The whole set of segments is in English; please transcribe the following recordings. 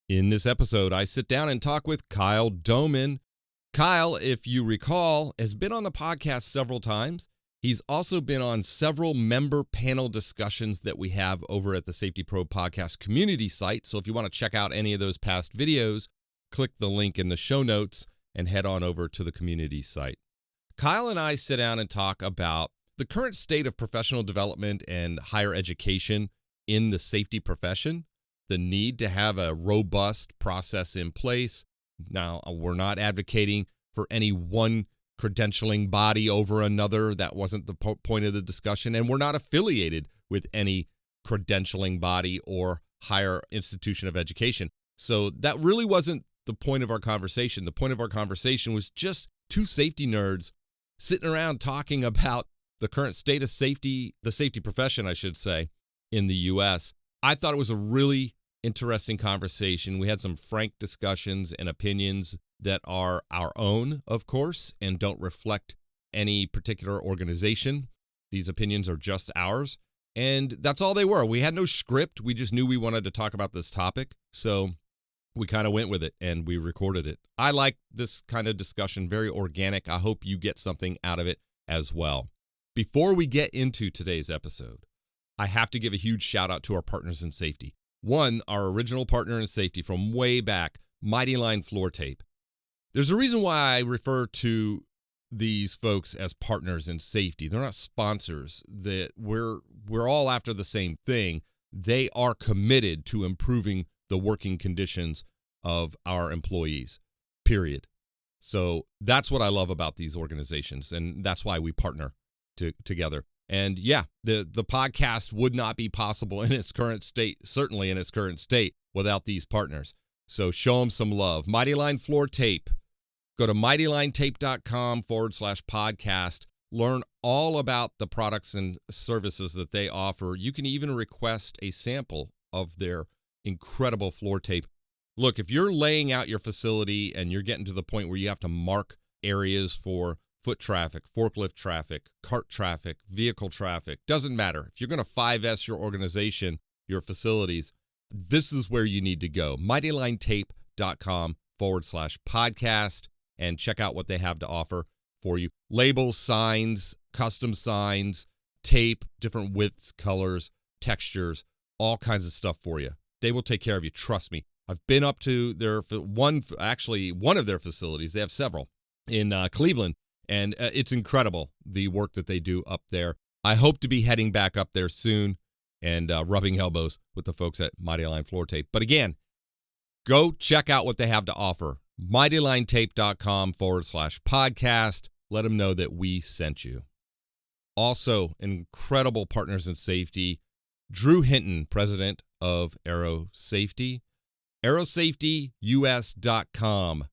In this episode, I sit down and talk with Kyle Domin. Kyle, if you recall, has been on the podcast several times. He's also been on several member panel discussions that we have over at the SafetyPro Podcast Community site. So if you want to check out any of those past videos, click the link in the show notes and head on over to the community site. Kyle and I sit down and talk about the current state of professional development and higher education in the safety profession, the need to have a robust process in place. Now, we're not advocating for any one credentialing body over another. That wasn't the point of the discussion. And we're not affiliated with any credentialing body or higher institution of education. So that really wasn't the point of our conversation. The point of our conversation was just two safety nerds sitting around talking about the current state of safety, the safety profession, I should say, in the U.S. I thought it was a really interesting conversation. We had some frank discussions and opinions that are our own, of course, and don't reflect any particular organization. These opinions are just ours, and that's all they were. We had no script. We just knew we wanted to talk about this topic, so we kind of went with it, and we recorded it. I like this kind of discussion, very organic. I hope you get something out of it as well. Before we get into today's episode, I have to give a huge shout out to our partners in safety. One, our original partner in safety from way back, Mighty Line Floor Tape. There's a reason why I refer to these folks as partners in safety. They're not sponsors. That we're all after the same thing. They are committed to improving the working conditions of our employees, period. So that's what I love about these organizations, and that's why we partner together. And yeah, the podcast would not be possible in its current state, certainly in its current state, without these partners. So show them some love. Mighty Line Floor Tape. Go to mightylinetape.com/podcast. Learn all about the products and services that they offer. You can even request a sample of their incredible floor tape. Look, if you're laying out your facility and you're getting to the point where you have to mark areas for foot traffic, forklift traffic, cart traffic, vehicle traffic, doesn't matter. If you're going to 5S your organization, your facilities, this is where you need to go. mightylinetape.com/podcast and check out what they have to offer for you. Labels, signs, custom signs, tape, different widths, colors, textures, all kinds of stuff for you. They will take care of you. Trust me. I've been up to one of their facilities. They have several in Cleveland. And it's incredible, the work that they do up there. I hope to be heading back up there soon and rubbing elbows with the folks at Mighty Line Floor Tape. But again, go check out what they have to offer. mightylinetape.com/podcast. Let them know that we sent you. Also, incredible partners in safety. Drew Hinton, president of Aero Safety. AeroSafetyUS.com.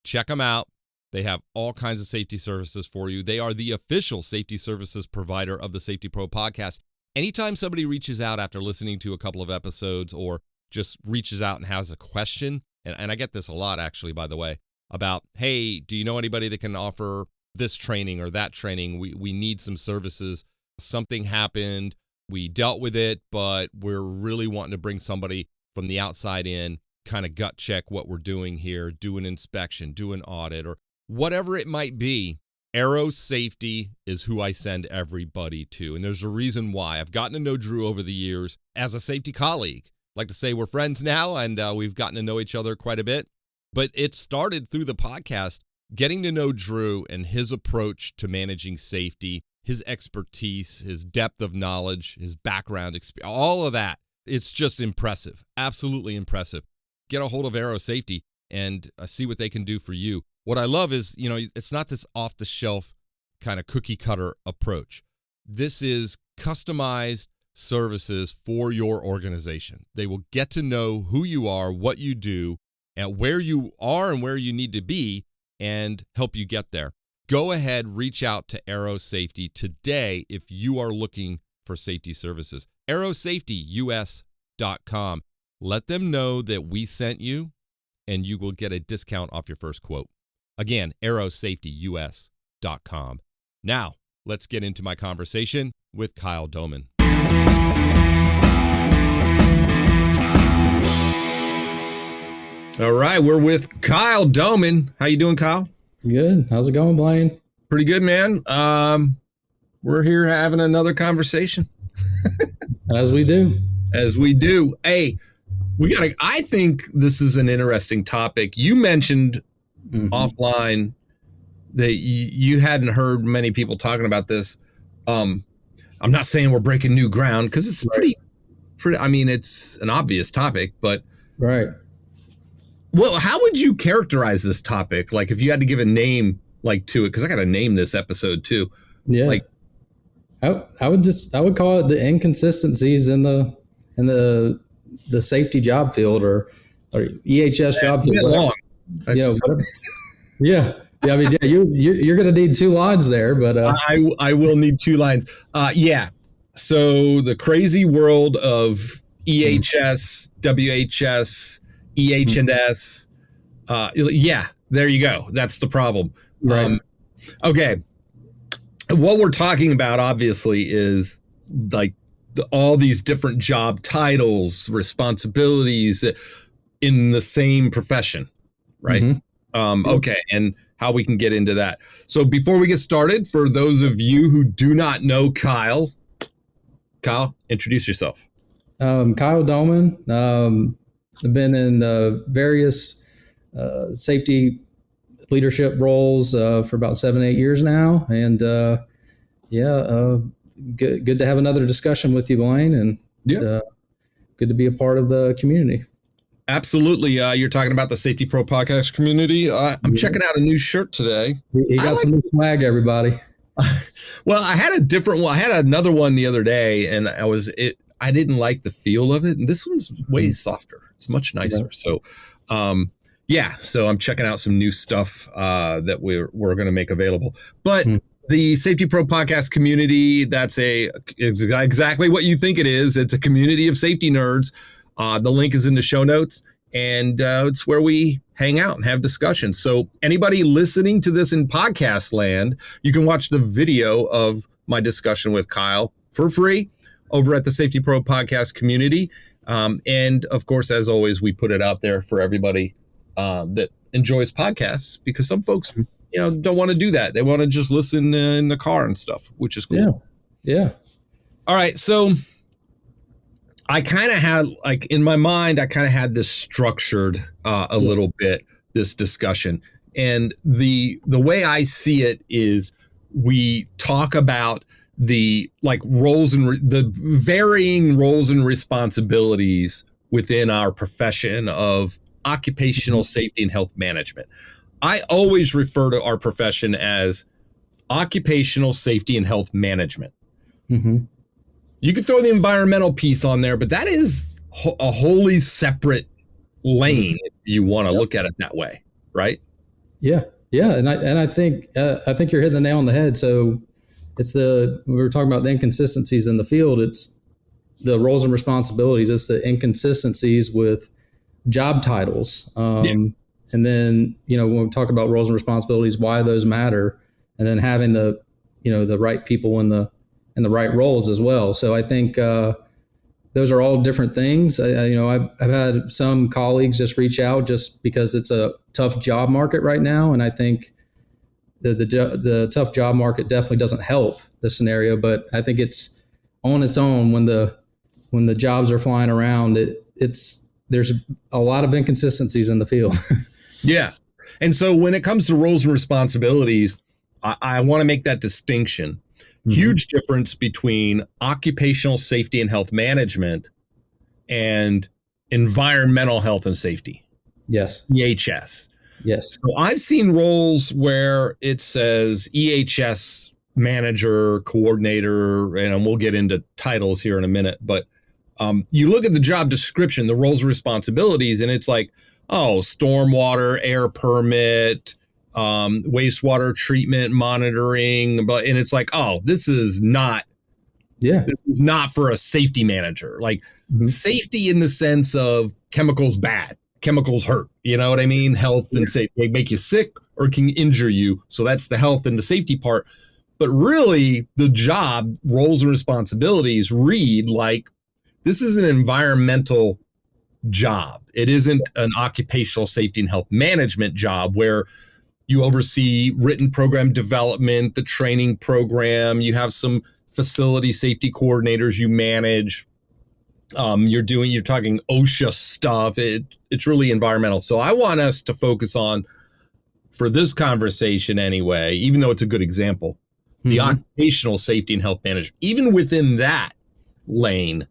Check them out. They have all kinds of safety services for you. They are the official safety services provider of the SafetyPro podcast. Anytime somebody reaches out after listening to a couple of episodes or just reaches out and has a question, and I get this a lot actually, by the way, about, hey, do you know anybody that can offer this training or that training? We need some services. Something happened. We dealt with it, but we're really wanting to bring somebody from the outside in, kind of gut check what we're doing here, do an inspection, do an audit, or whatever it might be. Aero Safety is who I send everybody to. And there's a reason why. I've gotten to know Drew over the years as a safety colleague. I like to say we're friends now, and we've gotten to know each other quite a bit. But it started through the podcast, getting to know Drew and his approach to managing safety, his expertise, his depth of knowledge, his background experience, all of that. It's just impressive. Absolutely impressive. Get a hold of Aero Safety and see what they can do for you. What I love is, it's not this off-the-shelf kind of cookie-cutter approach. This is customized services for your organization. They will get to know who you are, what you do, and where you are and where you need to be, and help you get there. Go ahead, reach out to Aero Safety today if you are looking for safety services. AeroSafetyUS.com. Let them know that we sent you, and you will get a discount off your first quote. Again, AeroSafetyUS.com. Now, let's get into my conversation with Kyle Domin. All right, we're with Kyle Domin. How you doing, Kyle? Good. How's it going, Blaine? Pretty good, man. We're here having another conversation. As we do. As we do. Hey, I think this is an interesting topic. You mentioned offline that you hadn't heard many people talking about this. I'm not saying we're breaking new ground because it's pretty, I mean, it's an obvious topic, but right. Well, how would you characterize this topic? Like if you had to give a name like to it, because I got to name this episode too. Yeah. Like I would call it the inconsistencies in the safety job field or EHS job field. Long. Yeah. I mean, you're going to need two lines there, but I will need two lines. Yeah. So the crazy world of EHS, WHS, EH&S. Yeah, there you go. That's the problem. Right. Okay. What we're talking about, obviously, is like all these different job titles, responsibilities in the same profession, right? Okay. And how we can get into that. So before we get started, for those of you who do not know Kyle, introduce yourself. Kyle Domin. I've been in various safety leadership roles for about 7-8 years now. And good to have another discussion with you, Blaine. And good to be a part of the community. Absolutely. You're talking about the SafetyPro Podcast community. I'm checking out a new shirt today. He got some new swag, everybody. Well, I had a different one. I had another one the other day, and I didn't like the feel of it. And this one's way softer. It's much nicer. So, so I'm checking out some new stuff that we're going to make available. But the SafetyPro Podcast community, that's exactly what you think it is. It's a community of safety nerds. The link is in the show notes, and it's where we hang out and have discussions. So anybody listening to this in podcast land, you can watch the video of my discussion with Kyle for free over at the SafetyPro Podcast community. And of course, as always, we put it out there for everybody that enjoys podcasts, because some folks, don't want to do that. They want to just listen in the car and stuff, which is cool. Yeah. All right. So I kind of had, like, in my mind, I kind of had this structured a little bit, this discussion. And the way I see it is we talk about the roles and the varying roles and responsibilities within our profession of occupational safety and health management. I always refer to our profession as occupational safety and health management. You can throw the environmental piece on there, but that is a wholly separate lane if you want to look at it that way, right? Yeah, and I think you're hitting the nail on the head. So we were talking about the inconsistencies in the field. It's the roles and responsibilities. It's the inconsistencies with job titles. And then, when we talk about roles and responsibilities, why those matter, and then having the right people in the right roles as well. So I think those are all different things. I've had some colleagues just reach out just because it's a tough job market right now. And I think the tough job market definitely doesn't help the scenario, but I think it's on its own when the jobs are flying around. There's a lot of inconsistencies in the field. Yeah. And so when it comes to roles and responsibilities, I want to make that distinction. Huge difference between occupational safety and health management and environmental health and safety. Yes. EHS. Yes. So I've seen roles where it says EHS manager, coordinator, and we'll get into titles here in a minute, but you look at the job description, the roles and responsibilities, and it's like, stormwater, air permit, wastewater treatment monitoring, and it's like, this is not for a safety manager. Like safety in the sense of chemicals bad, chemicals hurt, you know what I mean? Health and safety, they make you sick or can injure you. So that's the health and the safety part. But really the job roles and responsibilities read like, this is an environmental job. It isn't an occupational safety and health management job where you oversee written program development, the training program, you have some facility safety coordinators you manage. You're talking OSHA stuff. It's really environmental. So I want us to focus on, for this conversation anyway, even though it's a good example, the occupational safety and health management. Even within that lane,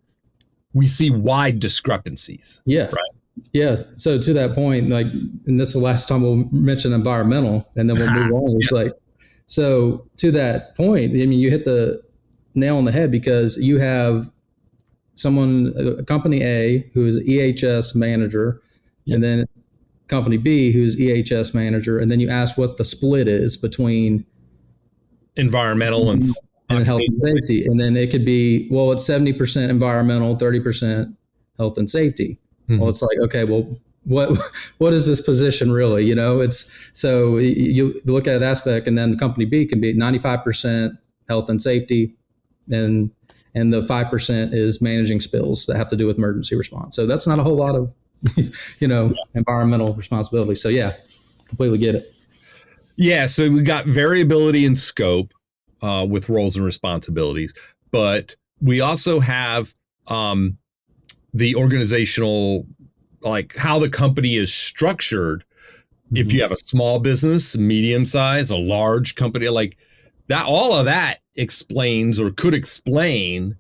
we see wide discrepancies. Yeah. Right. Yeah. So to that point, like, and this is the last time we'll mention environmental, and then we'll move on. It's like, so to that point, I mean, you hit the nail on the head, because you have company A, who is EHS manager, and then company B, who's EHS manager, and then you ask what the split is between environmental and health and safety. And then it could be, well, it's 70% environmental, 30% health and safety. Well, it's like, okay, well, what is this position really? It's, so you look at that aspect, and then company B can be 95% health and safety, and the 5% is managing spills that have to do with emergency response. So that's not a whole lot of, environmental responsibility. So yeah, completely get it. Yeah. So we got variability in scope with roles and responsibilities, but we also have the organizational, like how the company is structured. If you have a small business, medium size, a large company, like that, all of that explains, or could explain,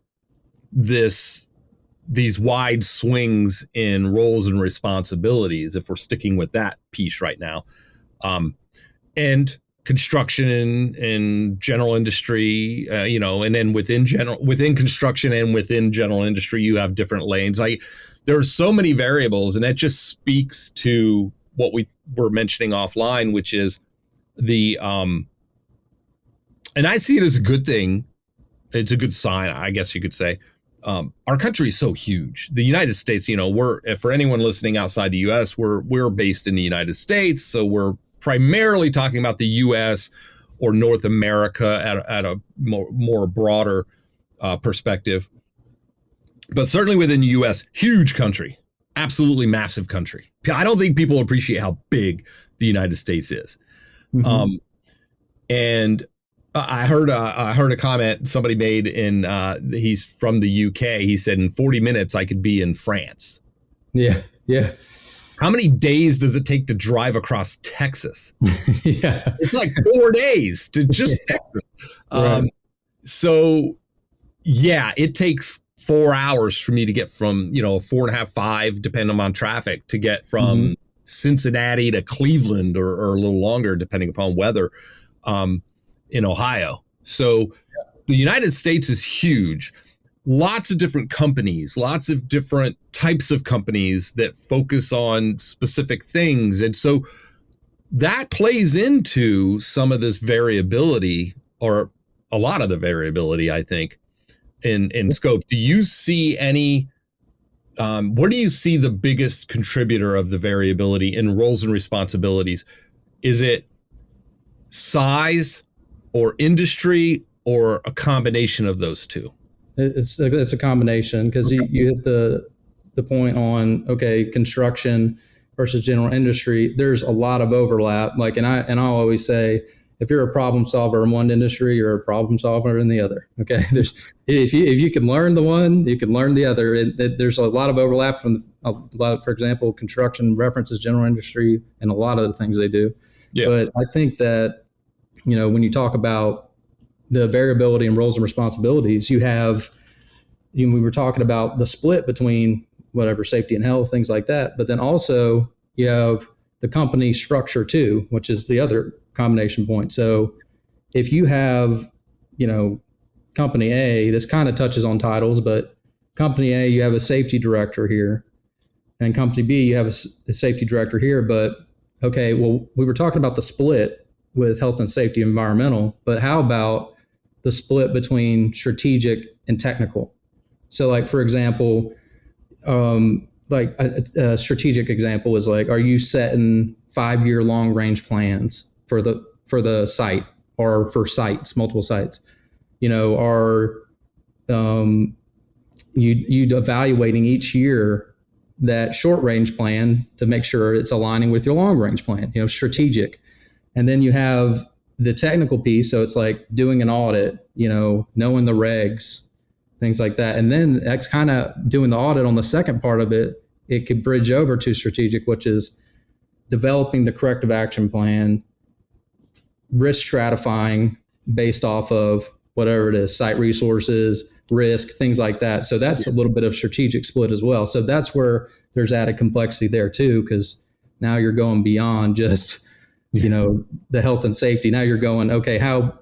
these wide swings in roles and responsibilities, if we're sticking with that piece right now. And construction and general industry, and then within construction and within general industry, you have different lanes. There are so many variables, and that just speaks to what we were mentioning offline, which is and I see it as a good thing. It's a good sign, I guess you could say. Our country is so huge. The United States, for anyone listening outside the U.S., we're based in the United States, so we're primarily talking about the U.S. or North America at a more broader perspective. But certainly within the U.S., huge country, absolutely massive country. I don't think people appreciate how big the United States is. And I heard a comment somebody made he's from the UK. He said, in 40 minutes, I could be in France. Yeah. Yeah. How many days does it take to drive across Texas? Yeah. It's like 4 days to just Texas. Right. So yeah, it takes 4 hours for me to get from, 4.5, 5, depending on traffic, to get from Cincinnati to Cleveland, or a little longer, depending upon weather, in Ohio. So the United States is huge. Lots of different companies, lots of different types of companies that focus on specific things. And so that plays into some of this variability, or a lot of the variability, I think, in scope. Do you see any, where do you see the biggest contributor of the variability in roles and responsibilities? Is it size or industry, or a combination of those two? It's a combination, because you hit the point on, okay, construction versus general industry. There's a lot of overlap. Like, and I'll always say, if you're a problem solver in one industry, you're a problem solver in the other. Okay, if you can learn the one, you can learn the other. There's a lot of overlap from for example, construction references general industry and a lot of the things they do. Yeah. But I think that, when you talk about the variability in roles and responsibilities, you have, we were talking about the split between whatever safety and health, things like that. But then also you have the company structure too, which is the other combination point. So if you have, company A, this kind of touches on titles, but company A, you have a safety director here, and company B, you have a safety director here. But okay, well, we were talking about the split with health and safety, environmental, but how about the split between strategic and technical? So like, for example, like a strategic example is like, are you setting 5-year long range plans for the site, or for sites, multiple sites? Are you evaluating each year that short range plan to make sure it's aligning with your long range plan, strategic. And then you have the technical piece. So it's like doing an audit, knowing the regs, things like that. And then that's kind of doing the audit on the second part of it. It could bridge over to strategic, which is developing the corrective action plan, risk stratifying based off of whatever it is, site resources, risk, things like that. So that's a little bit of strategic split as well. So that's where there's added complexity there too, because now you're going beyond just, the health and safety. Now you're going, okay, how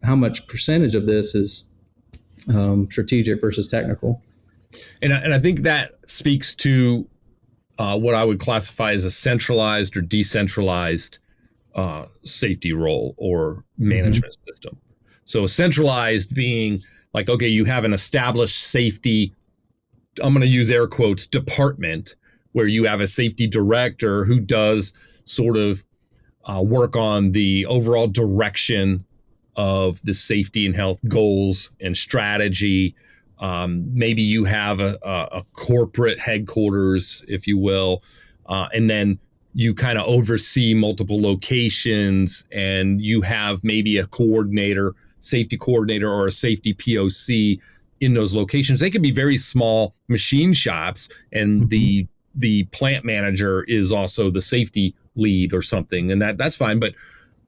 much percentage of this is strategic versus technical? And I think that speaks to what I would classify as a centralized or decentralized safety role or management system. So centralized being like, okay, you have an established safety, I'm going to use air quotes, department, where you have a safety director who does sort of work on the overall direction of the safety and health goals and strategy. Maybe you have a corporate headquarters, if you will, and then you kind of oversee multiple locations, and you have maybe a coordinator, safety coordinator, or a safety POC in those locations. They could be very small machine shops, and the plant manager is also the safety lead or something, and that's fine. But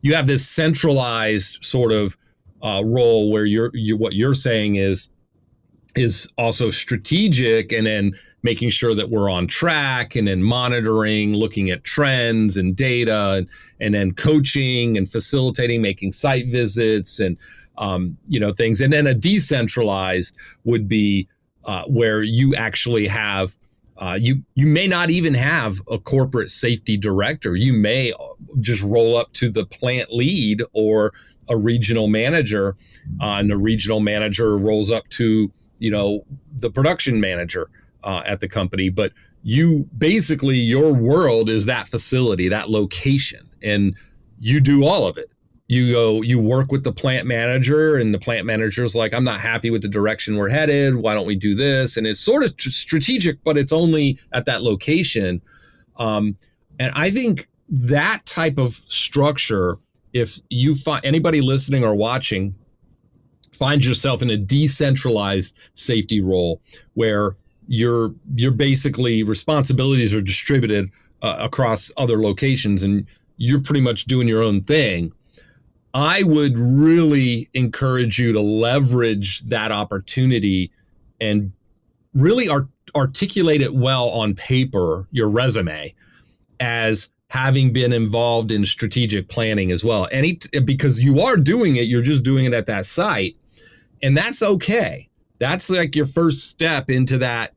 you have this centralized sort of role where what you're saying is also strategic, and then making sure that we're on track, and then monitoring, looking at trends and data, and then coaching and facilitating, making site visits and things. And then a decentralized would be where you actually have you may not even have a corporate safety director. You may just roll up to the plant lead or a regional manager, and the regional manager rolls up to the production manager at the company. But you basically, your world is that facility, that location, and you do all of it. You work with the plant manager, and the plant manager's like, I'm not happy with the direction we're headed. Why don't we do this? And it's sort of strategic, but it's only at that location. And I think that type of structure, if you find anybody listening or watching, find yourself in a decentralized safety role where you're basically responsibilities are distributed across other locations, and you're pretty much doing your own thing. I would really encourage you to leverage that opportunity and really articulate it well on paper, your resume, as having been involved in strategic planning as well. Because you are doing it, you're just doing it at that site. And that's okay. That's like your first step into that,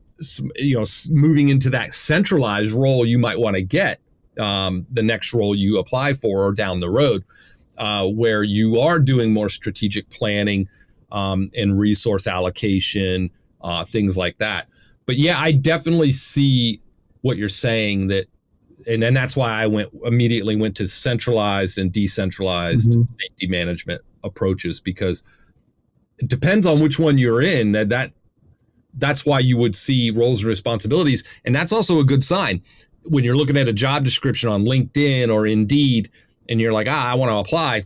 moving into that centralized role you might want to get, the next role you apply for or down the road, where you are doing more strategic planning and resource allocation, things like that. But yeah, I definitely see what you're saying, and then that's why I immediately went to centralized and decentralized safety management approaches, because it depends on which one you're in. That's why you would see roles and responsibilities. And that's also a good sign when you're looking at a job description on LinkedIn or Indeed, and you're like, I want to apply.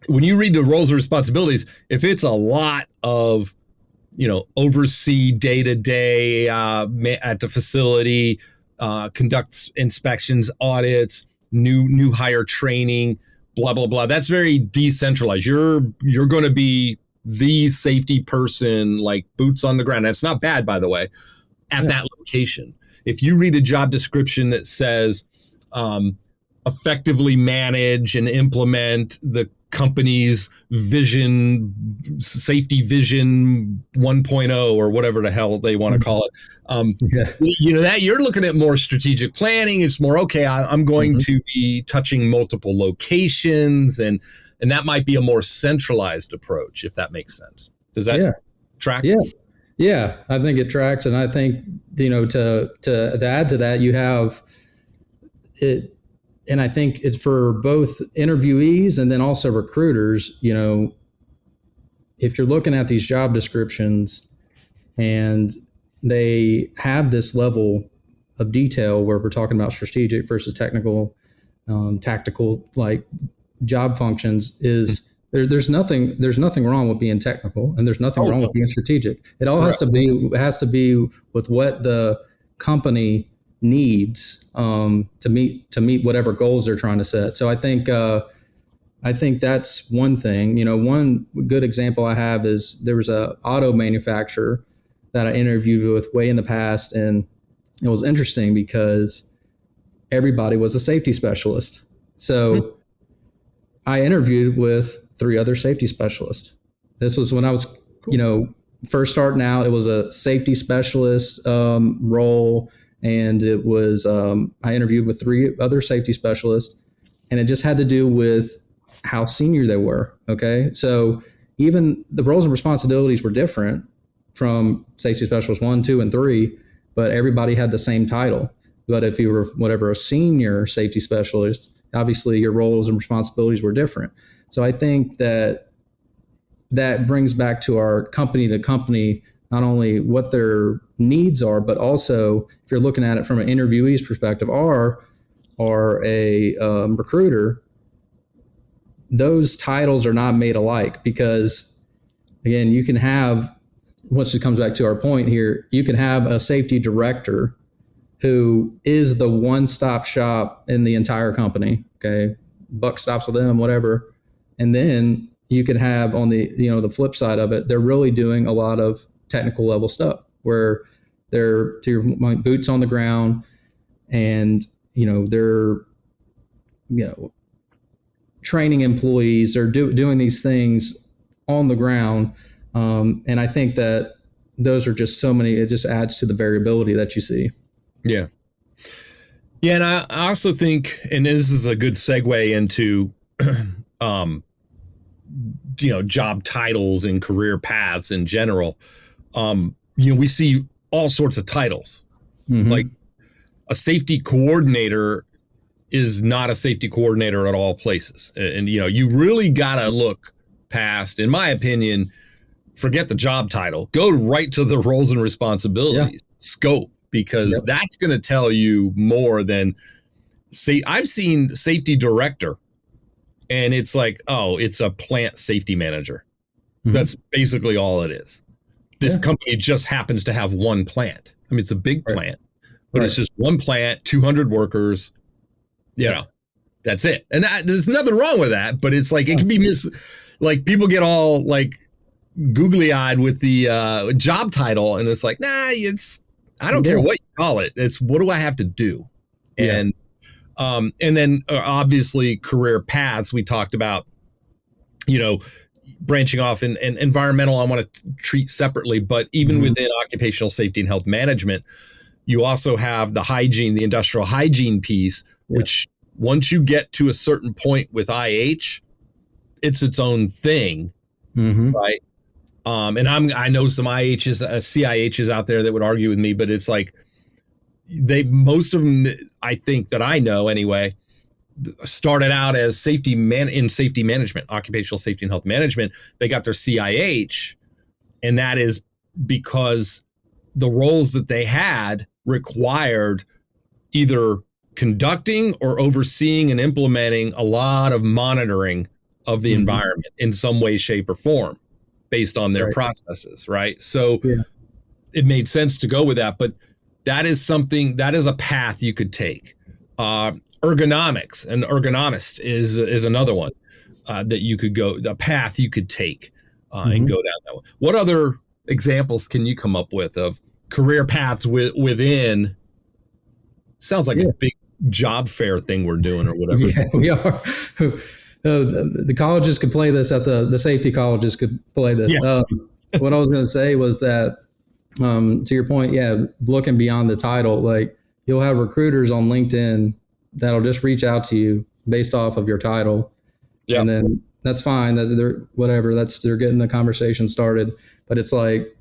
When you read the roles and responsibilities, if it's a lot of, oversee day-to-day at the facility, conducts inspections, audits, new hire training, blah, blah, blah, that's very decentralized. You're going to be the safety person, like boots on the ground. That's not bad, by the way, at that location. If you read a job description that says, effectively manage and implement the company's vision, safety vision 1.0 or whatever the hell they want to call it. That you're looking at more strategic planning. It's more, okay, I'm going to be touching multiple locations, and that might be a more centralized approach, if that makes sense. Does that track? Yeah, I think it tracks. And I think, to add to that, you have it. And I think it's for both interviewees and then also recruiters. If you're looking at these job descriptions and they have this level of detail where we're talking about strategic versus technical, tactical, like job functions is there's nothing wrong with being technical, and there's nothing wrong with being strategic. It all has to be with what the company needs to meet whatever goals they're trying to set. So I think that's one thing. One good example I have is there was a auto manufacturer that I interviewed with way in the past, and it was interesting because everybody was a safety specialist. So I interviewed with 3 other safety specialists. This was when I was, first starting out. It was a safety specialist role, and it was I interviewed with 3 other safety specialists, and it just had to do with how senior they were. Okay, so even the roles and responsibilities were different from safety specialist 1, 2, and 3, but everybody had the same title. But if you were a senior safety specialist, obviously your roles and responsibilities were different. So I think that brings back to our company to company, not only what their needs are, but also if you're looking at it from an interviewee's perspective or a recruiter, those titles are not made alike, because again, you can have, once it comes back to our point here, you can have a safety director who is the one-stop shop in the entire company. Okay, buck stops with them, whatever. And then you can have on the the flip side of it, they're really doing a lot of technical level stuff where they're, to your point, boots on the ground, and they're training employees or doing these things on the ground. And I think that those are just so many. It just adds to the variability that you see. Yeah. Yeah. And I also think, and this is a good segue into, job titles and career paths in general. We see all sorts of titles. Mm-hmm. Like a safety coordinator is not a safety coordinator at all places. And you really got to look past, in my opinion, forget the job title, go right to the roles and responsibilities, scope, because that's going to tell you more than, I've seen safety director and it's like, oh, it's a plant safety manager. Mm-hmm. That's basically all it is. This company just happens to have one plant. I mean, it's a big plant, but it's just one plant, 200 workers, that's it. And there's nothing wrong with that, but it's like, it can be like people get all like googly eyed with the job title, and it's like, I don't care what you call it. It's what do I have to do? And then obviously career paths we talked about, branching off and environmental I want to treat separately, but even within occupational safety and health management, you also have the hygiene, the industrial hygiene piece, which once you get to a certain point with IH, it's its own thing, right? And I know some IHs, CIHs out there that would argue with me, but it's like most of them, I think that I know anyway, started out as safety management, occupational safety and health management. They got their CIH, and that is because the roles that they had required either conducting or overseeing and implementing a lot of monitoring of the environment in some way, shape, or form based on their processes, right? So it made sense to go with that, but that is a path you could take. Ergonomics and ergonomist is another one that you could go, a path you could take and go down that one. What other examples can you come up with of career paths within? Sounds like a big job fair thing we're doing or whatever. Yeah, we are. The colleges could play this the safety colleges could play this. Yeah. What I was going to say was that, to your point, looking beyond the title, like you'll have recruiters on LinkedIn that'll just reach out to you based off of your title. Yeah. And then that's fine. They're getting the conversation started, but it's like,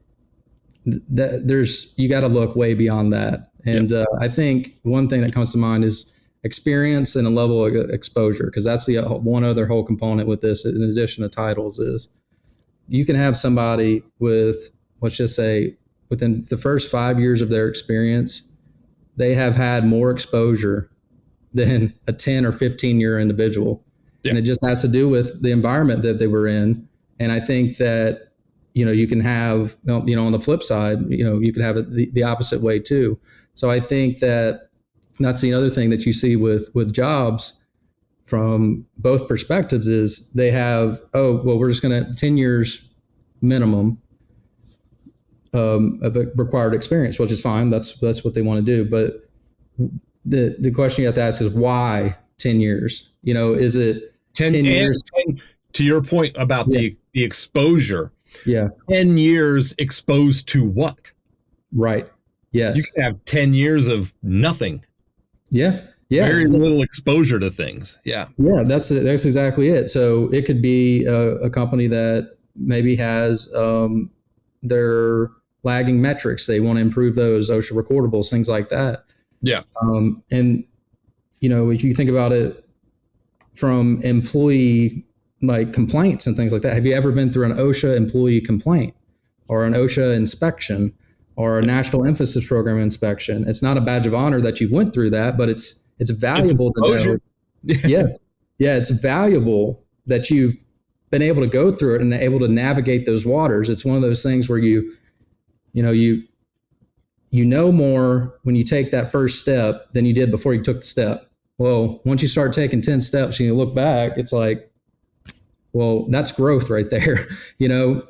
you got to look way beyond that. And I think one thing that comes to mind is experience and a level of exposure, because that's the one other whole component with this, in addition to titles, is you can have somebody with, let's just say, within the first 5 years of their experience, they have had more exposure than a 10 or 15 year individual. Yeah. And it just has to do with the environment that they were in. And I think that, you can have, on the flip side, you can have it the opposite way too. So I think that that's the other thing that you see with jobs from both perspectives is they have, we're just going to 10 years minimum of a required experience, which is fine. That's what they want to do. But the question you have to ask is why 10 years? Is it 10 years? 10, to your point about the exposure. Yeah. 10 years exposed to what? Right. Yes. You can have 10 years of nothing. Yeah. Yeah. Very little exposure to things. Yeah. Yeah. That's exactly it. So it could be a company that maybe has their lagging metrics. They want to improve those OSHA recordables, things like that. Yeah. And, if you think about it from employee like complaints and things like that, have you ever been through an OSHA employee complaint or an OSHA inspection or a national emphasis program inspection? It's not a badge of honor that you went through that, but it's valuable to know. Yes. Yeah. It's valuable that you've been able to go through it and able to navigate those waters. It's one of those things where you know more when you take that first step than you did before you took the step. Well, once you start taking 10 steps and you look back, it's like, well, that's growth right there,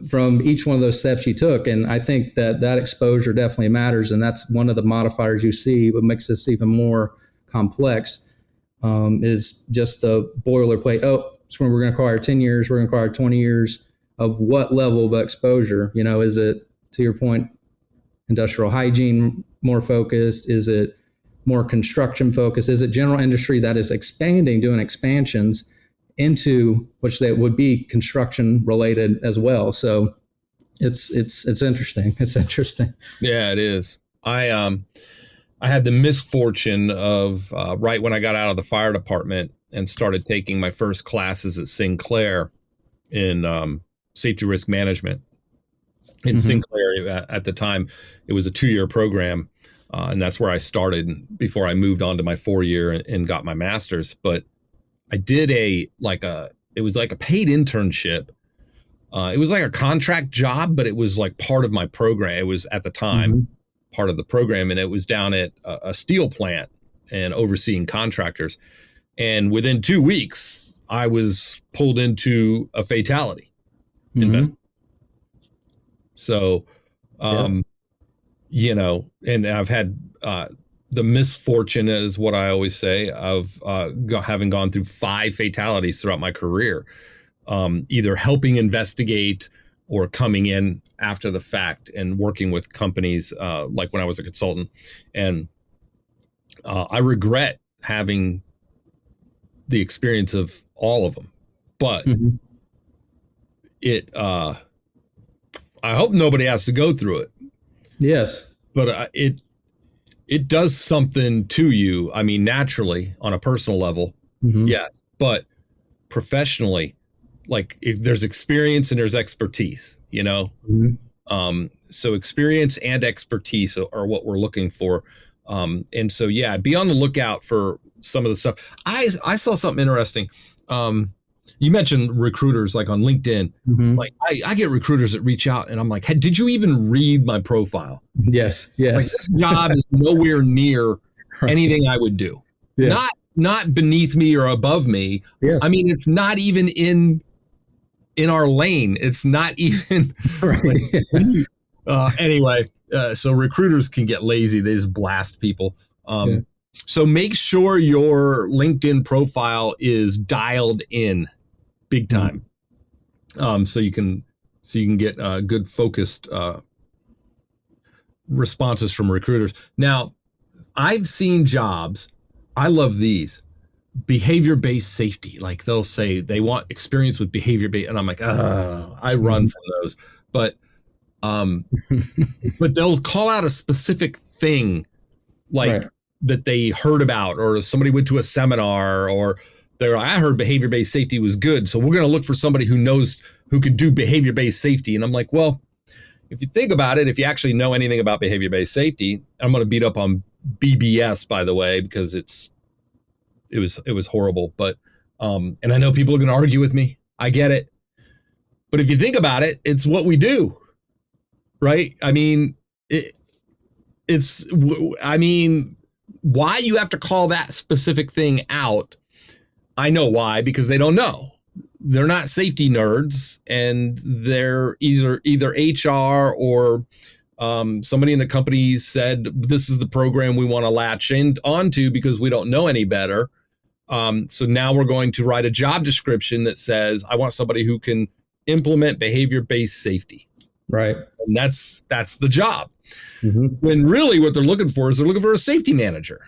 from each one of those steps you took. And I think that exposure definitely matters. And that's one of the modifiers you see. What makes this even more complex is just the boilerplate. Oh, so we're going to require 10 years. We're going to require 20 years of what level of exposure? Is it, to your point, industrial hygiene more focused? Is it more construction focused? Is it general industry that is expanding, doing expansions into which that would be construction related as well? So it's interesting. It's interesting. Yeah, it is. I had the misfortune of right when I got out of the fire department and started taking my first classes at Sinclair in safety risk management. In Sinclair at the time, it was a 2-year program. And that's where I started before I moved on to my 4-year and got my master's. But I did it was like a paid internship. It was like a contract job, but it was like part of my program. It was at the time part of the program. And it was down at a steel plant and overseeing contractors. And within 2 weeks, I was pulled into a fatality investigation. So, and I've had the misfortune, is what I always say, of having gone through 5 fatalities throughout my career, either helping investigate or coming in after the fact and working with companies like when I was a consultant. And I regret having the experience of all of them, but I hope nobody has to go through it. Yes. But it does something to you. I mean, naturally, on a personal level, yeah. But professionally, like there's experience and there's expertise, So experience and expertise are what we're looking for. And so, yeah, be on the lookout for some of the stuff. I saw something interesting. You mentioned recruiters like on LinkedIn. Like I get recruiters that reach out and I'm like, hey, did you even read my profile? Yes. Like this job is nowhere near anything I would do. Yeah. Not beneath me or above me. Yes. I mean, it's not even in our lane. It's not even right. Anyway. So recruiters can get lazy. They just blast people. So make sure your LinkedIn profile is dialed in big time. So you can get good focused responses from recruiters. Now, I've seen jobs. I love these behavior-based safety. Like they'll say they want experience with behavior-based, and I'm like, I run from those. But they'll call out a specific thing, like that they heard about, or somebody went to a seminar, or I heard behavior-based safety was good, so we're going to look for somebody who can do behavior-based safety. And I'm like, well, if you think about it, if you actually know anything about behavior-based safety, I'm going to beat up on BBS, by the way, because it was horrible. But and I know people are going to argue with me. I get it. But if you think about it, it's what we do, right? I mean, why you have to call that specific thing out, I know why, because they don't know. They're not safety nerds, and they're either HR or somebody in the company said, this is the program we want to latch onto because we don't know any better. So now we're going to write a job description that says, I want somebody who can implement behavior-based safety. Right. And that's the job. Mm-hmm. When really what they're looking for is they're looking for a safety manager.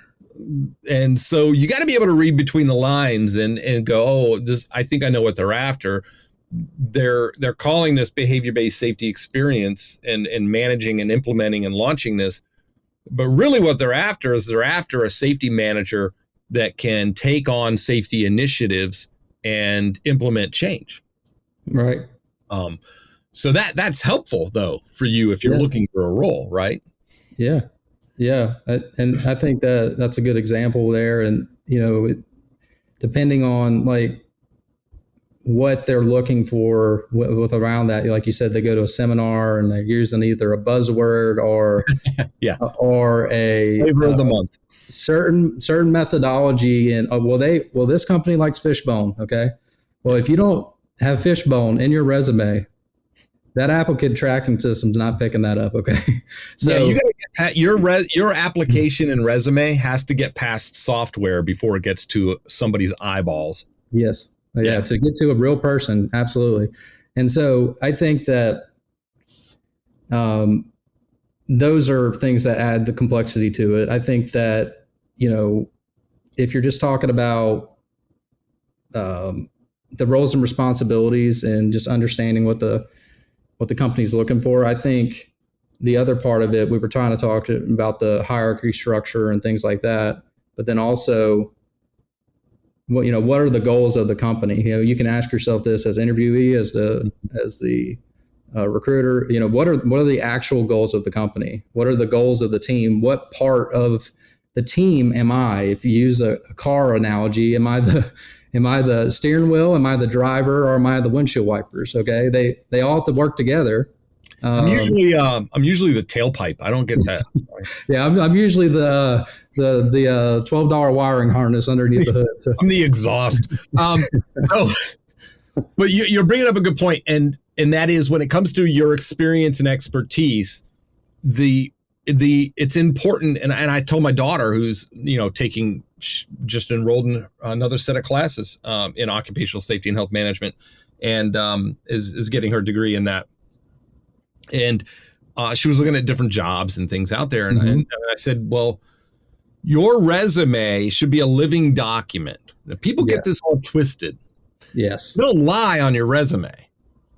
And so you got to be able to read between the lines and go, oh, I think I know what they're after. They're calling this behavior-based safety experience and managing and implementing and launching this. But really what they're after is they're after a safety manager that can take on safety initiatives and implement change. Right. So that's helpful though for you if you're looking for a role, right? Yeah. Yeah. And I think that's a good example there. And, depending on like what they're looking for with around that, like you said, they go to a seminar and they're using either a buzzword or, or a flavor of the month. Certain methodology. And this company likes fishbone. Okay. Well, if you don't have fishbone in your resume, that applicant tracking system's not picking that up. Okay. So you gotta get your application and resume has to get past software before it gets to somebody's eyeballs. Yes. Yeah. To get to a real person. Absolutely. And so I think that, those are things that add the complexity to it. I think that, if you're just talking about, the roles and responsibilities and just understanding what the company's looking for. I think the other part of it, we were trying to talk about the hierarchy structure and things like that, but then also what are the goals of the company? You can ask yourself this as interviewee, as the recruiter, what are the actual goals of the company? What are the goals of the team? What part of the team am I? If you use a car analogy, am I the steering wheel? Am I the driver, or am I the windshield wipers? Okay, they all have to work together. I'm usually the tailpipe. I don't get that. Yeah, I'm usually the $12 wiring harness underneath the hood. So. I'm the exhaust. But you're bringing up a good point, and that is when it comes to your experience and expertise, it's important. And I told my daughter, who's just enrolled in another set of classes in occupational safety and health management, and is getting her degree in that. And she was looking at different jobs and things out there, and I said, well, your resume should be a living document. Now, people get this all twisted. Yes. Don't lie on your resume.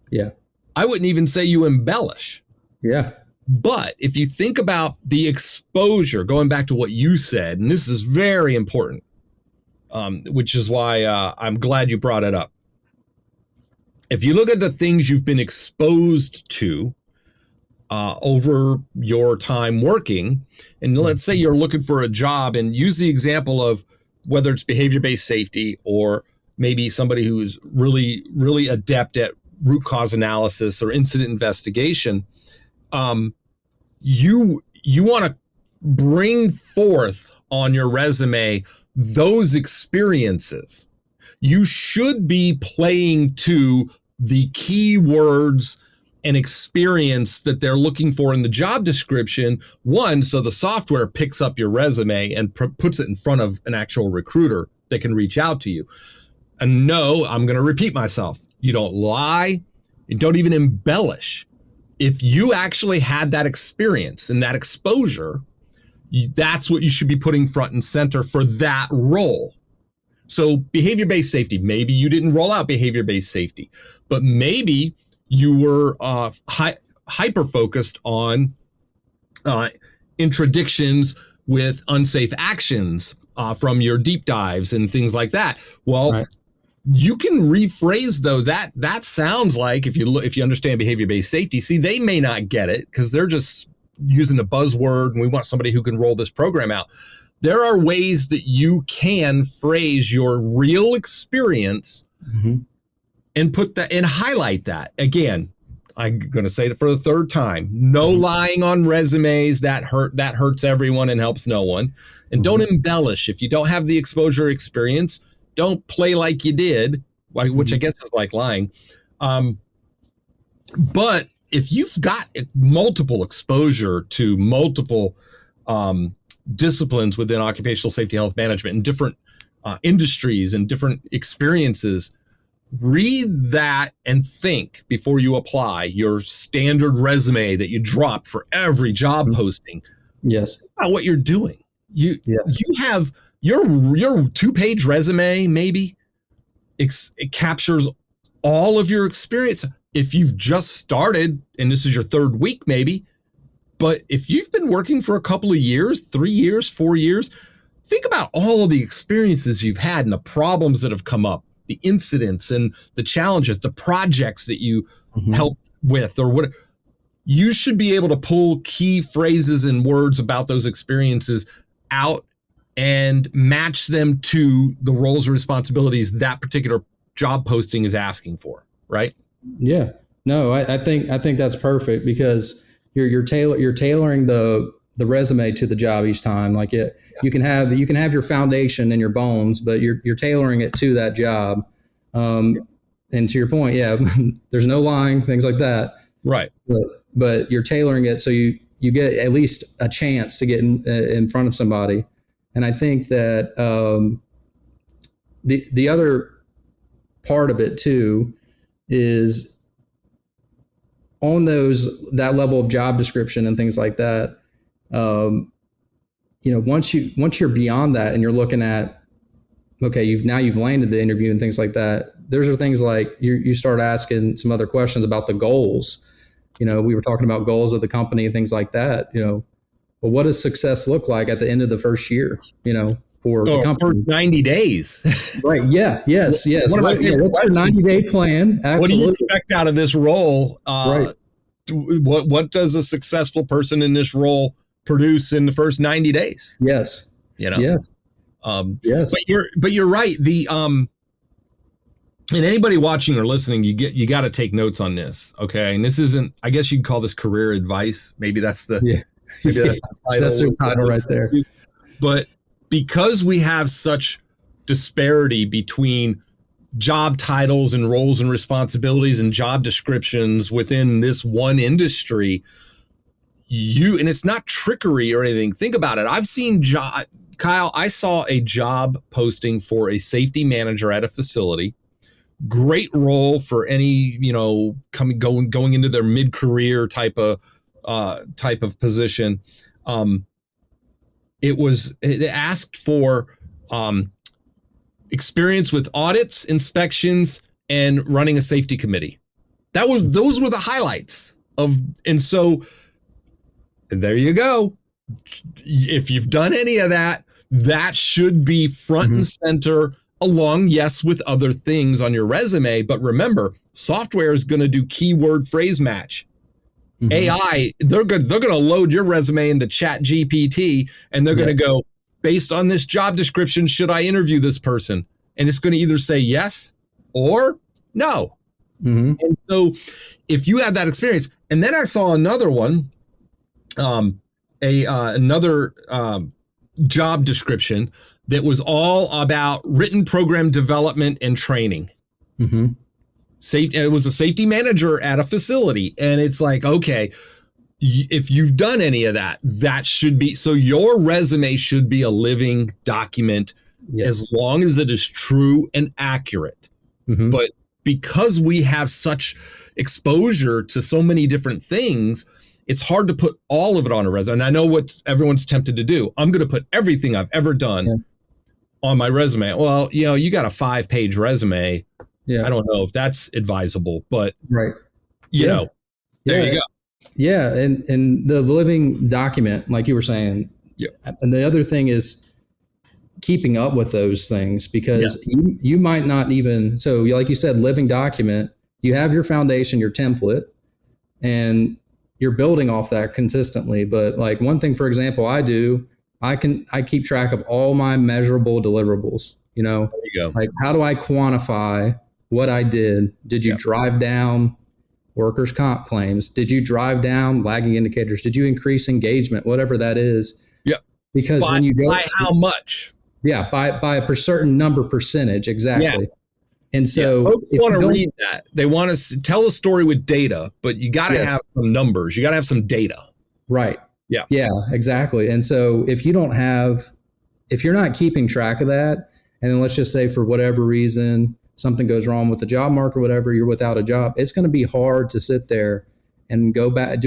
Yeah. I wouldn't even say you embellish. Yeah. But if you think about the exposure, going back to what you said, and this is very important, which is why I'm glad you brought it up. If you look at the things you've been exposed to over your time working, and let's say you're looking for a job, and use the example of whether it's behavior-based safety or maybe somebody who's really, really adept at root cause analysis or incident investigation, you want to bring forth on your resume those experiences. You should be playing to the keywords and experience that they're looking for in the job description. One, so the software picks up your resume and puts it in front of an actual recruiter that can reach out to you. And no, I'm going to repeat myself. You don't lie. You don't even embellish. If you actually had that experience and that exposure, that's what you should be putting front and center for that role. So behavior-based safety, maybe you didn't roll out behavior-based safety, but maybe you were hyper-focused on interdictions with unsafe actions from your deep dives and things like that. Well, right. you can rephrase those. That sounds like, if you understand behavior-based safety, see, they may not get it because they're just using a buzzword and we want somebody who can roll this program out. There are ways that you can phrase your real experience and put that and highlight that. Again, I'm going to say it for the third time. No lying on resumes. That hurts everyone and helps no one. And don't embellish. If you don't have the exposure experience, don't play like you did, which I guess is like lying. But if you've got multiple exposure to multiple disciplines within occupational safety and health management and different industries and different experiences, read that and think before you apply your standard resume that you drop for every job posting. Yes. Think about what you're doing. You have your 2-page resume, maybe it captures all of your experience. If you've just started and this is your 3rd week, maybe, but if you've been working for a couple of years, 3 years, 4 years, think about all of the experiences you've had and the problems that have come up, the incidents and the challenges, the projects that you helped with, or what. You should be able to pull key phrases and words about those experiences out and match them to the roles and responsibilities that particular job posting is asking for, right? Yeah. No, I think that's perfect because you're tailoring the resume to the job each time. Like you can have your foundation and your bones, but you're tailoring it to that job. And to your point, there's no lying, things like that. Right. But you're tailoring it so you get at least a chance to get in front of somebody. And I think that the other part of it too is on that level of job description and things like that. Once you're beyond that and you're looking at, okay, you've landed the interview and things like that. Those are things like you start asking some other questions about the goals. We were talking about goals of the company and things like that. Well, what does success look like at the end of the first year? For the company. First 90 days. Right. Yeah. Yes. What's your 90-day plan? Absolutely. What do you expect out of this role? Right. What does a successful person in this role produce in the first 90 days? Yes. Yes. Yes. But you're right. And anybody watching or listening, you got to take notes on this. Okay. And this isn't, I guess you'd call this career advice. Maybe that's the title. That's your title right there. But because we have such disparity between job titles and roles and responsibilities and job descriptions within this one industry, and it's not trickery or anything. Think about it. I've seen Kyle, I saw a job posting for a safety manager at a facility. Great role for any, going into their mid-career type of position. It asked for experience with audits, inspections, and running a safety committee. Those were the highlights and so there you go. If you've done any of that, that should be front and center along, yes, with other things on your resume. But remember, software is going to do keyword phrase match. AI, they're going to load your resume into ChatGPT and they're going to go, based on this job description, should I interview this person? And it's going to either say yes or no. And so if you have that experience, and then I saw another one, another job description that was all about written program development and training. It was a safety manager at a facility. And it's like, okay, if you've done any of that, that should be, so your resume should be a living document as long as it is true and accurate. But because we have such exposure to so many different things, it's hard to put all of it on a resume. And I know what everyone's tempted to do. I'm going to put everything I've ever done on my resume. Well, you got a 5-page resume. I don't know if that's advisable, but you know, there you go. Yeah. And the living document, like you were saying. And the other thing is keeping up with those things, because you might not even, so like you said, living document, you have your foundation, your template, and you're building off that consistently. But like one thing, for example, I keep track of all my measurable deliverables, There you go. like how do I quantify what I did? Did you drive down workers' comp claims? Did you drive down lagging indicators? Did you increase engagement? Whatever that is. Yeah. Because when you go by how much? Yeah, by a certain number percentage, exactly. Yeah. And so folks want to read that. They want to tell a story with data, but you got to have some numbers. You got to have some data. Right. Yeah. Yeah, exactly. And so if you're not keeping track of that, and then let's just say for whatever reason, something goes wrong with the job market, whatever, you're without a job, it's going to be hard to sit there and go back,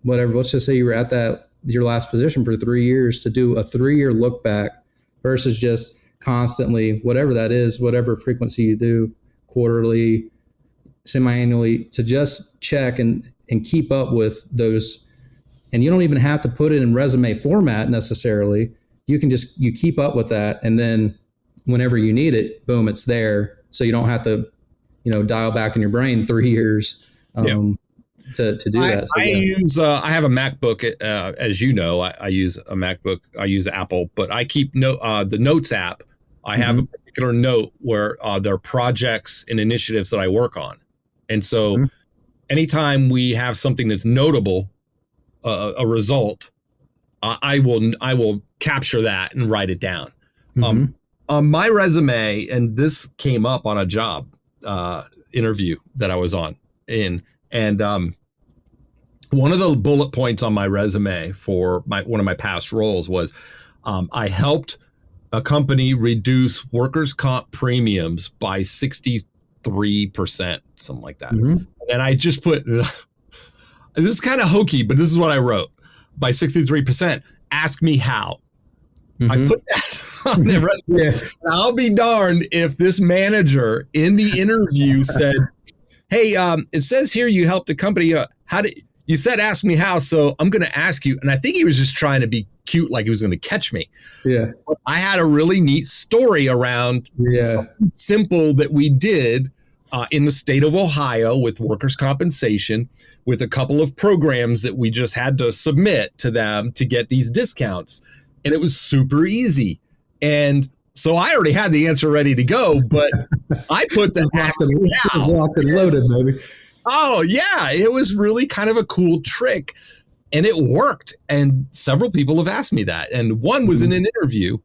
let's just say you were at your last position for 3 years, to do a 3-year look back versus just constantly, whatever that is, whatever frequency you do, quarterly, semi-annually, to just check and keep up with those. And you don't even have to put it in resume format necessarily. You keep up with that. And then whenever you need it, boom, it's there. So you don't have to, dial back in your brain 3 years to do that. So, I have a MacBook, as you know, I use a MacBook, I use Apple, but I keep the Notes app. I have a particular note where there are projects and initiatives that I work on. And so anytime we have something that's notable, a result, I will capture that and write it down. On my resume, and this came up on a job interview that I was on and one of the bullet points on my resume for one of my past roles was I helped a company reduce workers' comp premiums by 63%, something like that. And I just put, this is kind of hokey, but this is what I wrote. By 63%, ask me how. I put that on their resume. I'll be darned if this manager in the interview said, hey, it says here you helped a company. You said ask me how, so I'm going to ask you. And I think he was just trying to be cute, like he was going to catch me. Yeah. But I had a really neat story around something simple that we did in the state of Ohio with workers' compensation, with a couple of programs that we just had to submit to them to get these discounts. And it was super easy. And so I already had the answer ready to go, but I put the locked and loaded, baby. Oh, yeah. It was really kind of a cool trick. And it worked. And several people have asked me that. And one was in an interview.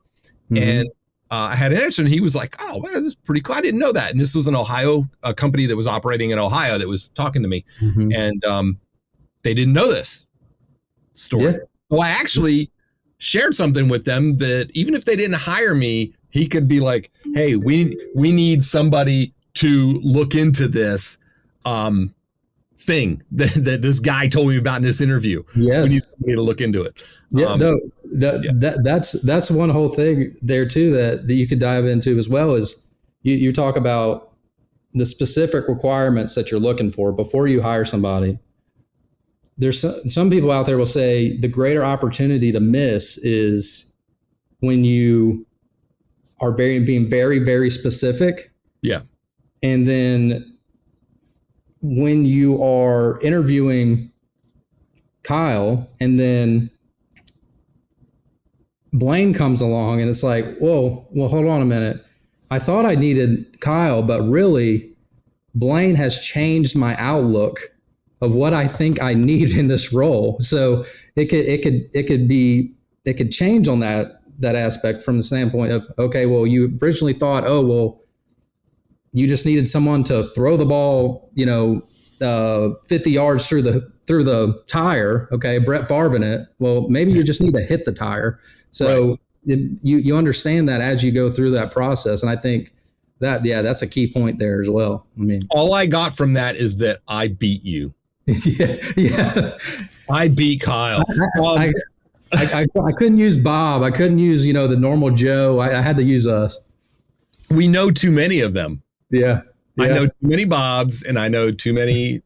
And I had an answer, and he was like, oh, man, this is pretty cool. I didn't know that. And this was an Ohio company that was operating in Ohio that was talking to me. And they didn't know this story. So I actually shared something with them that even if they didn't hire me, he could be like, hey, we need somebody to look into this thing that this guy told me about in this interview. Yes. We need somebody to look into it. That's one whole thing there too that you could dive into as well. Is you talk about the specific requirements that you're looking for before you hire somebody. There's some people out there will say the greater opportunity to miss is when you are being very, very specific. Yeah. And then when you are interviewing Kyle and then Blaine comes along and it's like, whoa, well, hold on a minute. I thought I needed Kyle, but really Blaine has changed my outlook of what I think I need in this role. So it could change on that aspect from the standpoint of, okay, well, you originally thought, oh, well, you just needed someone to throw the ball, 50 yards through the tire. Okay. Brett Favre in it. Well, maybe you just need to hit the tire. So you understand that as you go through that process. And I think that's a key point there as well. I mean, all I got from that is that I beat you. Yeah. I beat Kyle. I couldn't use Bob. I couldn't use, the normal Joe. I had to use us. We know too many of them. Yeah. I know too many Bobs and I know too many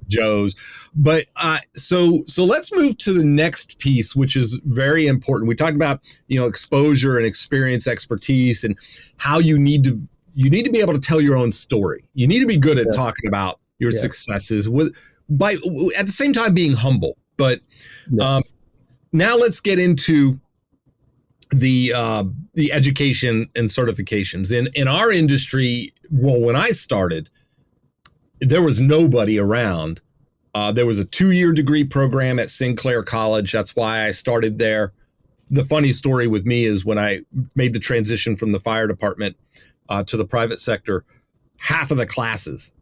Joes. But so let's move to the next piece, which is very important. We talked about, exposure and experience, expertise, and how you need to be able to tell your own story. You need to be good at talking about your successes by at the same time being humble. But now let's get into the education and certifications in our industry. Well, when I started, there was nobody around. There was a 2-year degree program at Sinclair College. That's why I started there. The funny story with me is when I made the transition from the fire department to the private sector, half of the classes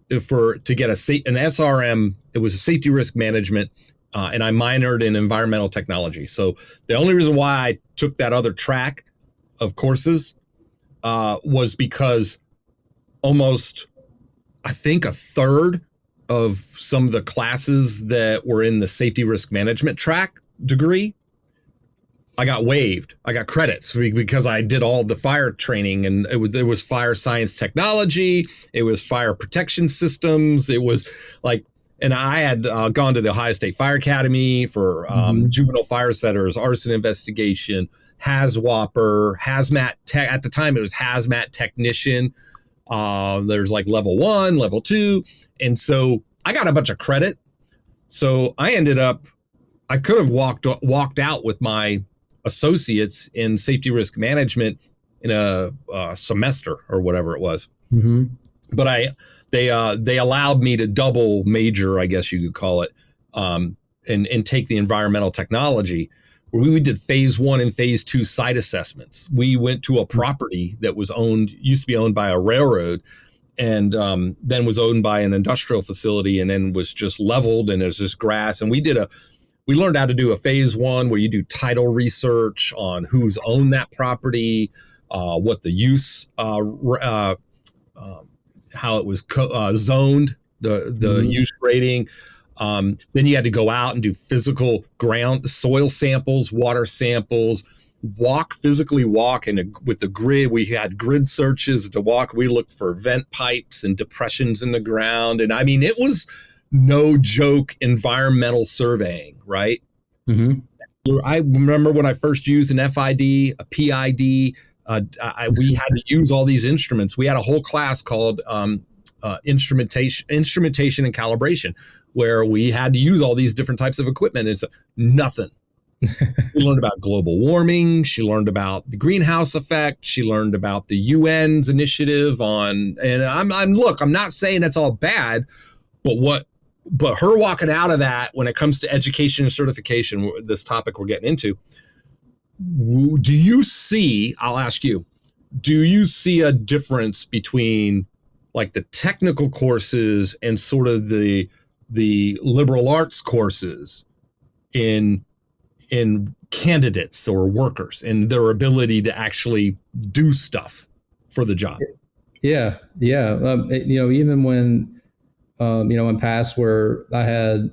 to get an SRM, it was a safety risk management, and I minored in environmental technology. So the only reason why I took that other track of courses was because almost, I think, a third of some of the classes that were in the safety risk management track degree, I got waived. I got credits because I did all the fire training, and it was fire science technology. It was fire protection systems. It was like, and I had gone to the Ohio State Fire Academy for juvenile fire setters, arson investigation, HAZWOPER, hazmat tech. At the time, it was hazmat technician. There's like level 1, level 2. And so I got a bunch of credit. So I could have walked out with my associates in safety risk management in a semester or whatever it was. Mm-hmm. But they allowed me to double major, I guess you could call it, and take the environmental technology, where we did phase 1 and phase 2 site assessments. We went to a property that used to be owned by a railroad, and then was owned by an industrial facility, and then was just leveled, and there's just grass. And we learned how to do a phase 1 where you do title research on who's owned that property, what the use, how it was zoned, the use rating. Then you had to go out and do physical ground soil samples, water samples, physically walk. And with the grid, we had grid searches to walk. We looked for vent pipes and depressions in the ground. And I mean, it was no joke environmental surveying, right? Mm-hmm. I remember when I first used an FID, a PID, we had to use all these instruments. We had a whole class called instrumentation and calibration, where we had to use all these different types of equipment. It's nothing. She learned about global warming. She learned about the greenhouse effect. She learned about the UN's initiative and I'm not saying that's all bad, but her walking out of that, when it comes to education and certification, this topic we're getting into, I'll ask you, do you see a difference between like the technical courses and sort of the liberal arts courses in candidates or workers and their ability to actually do stuff for the job? Yeah. Even when, in past where I had,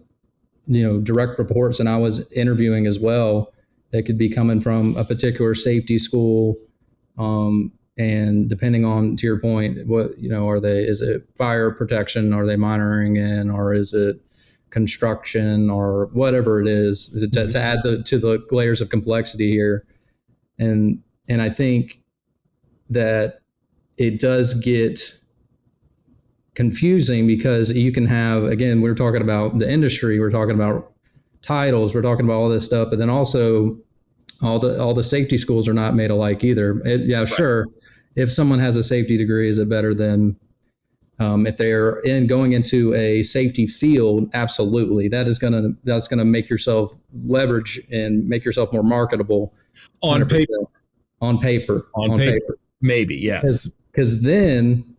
direct reports and I was interviewing as well, that could be coming from a particular safety school. And depending on, to your point, what, is it fire protection? Are they monitoring in, or is it construction, or whatever it is, to add to the layers of complexity here. And I think that it does get confusing because you can have, again, we're talking about the industry, we're talking about titles, we're talking about all this stuff, but then also all the safety schools are not made alike either. Right. Sure. If someone has a safety degree, is it better than if they're going into a safety field? Absolutely. That's gonna make yourself leverage and make yourself more marketable on paper. On paper. Maybe, yes. Because then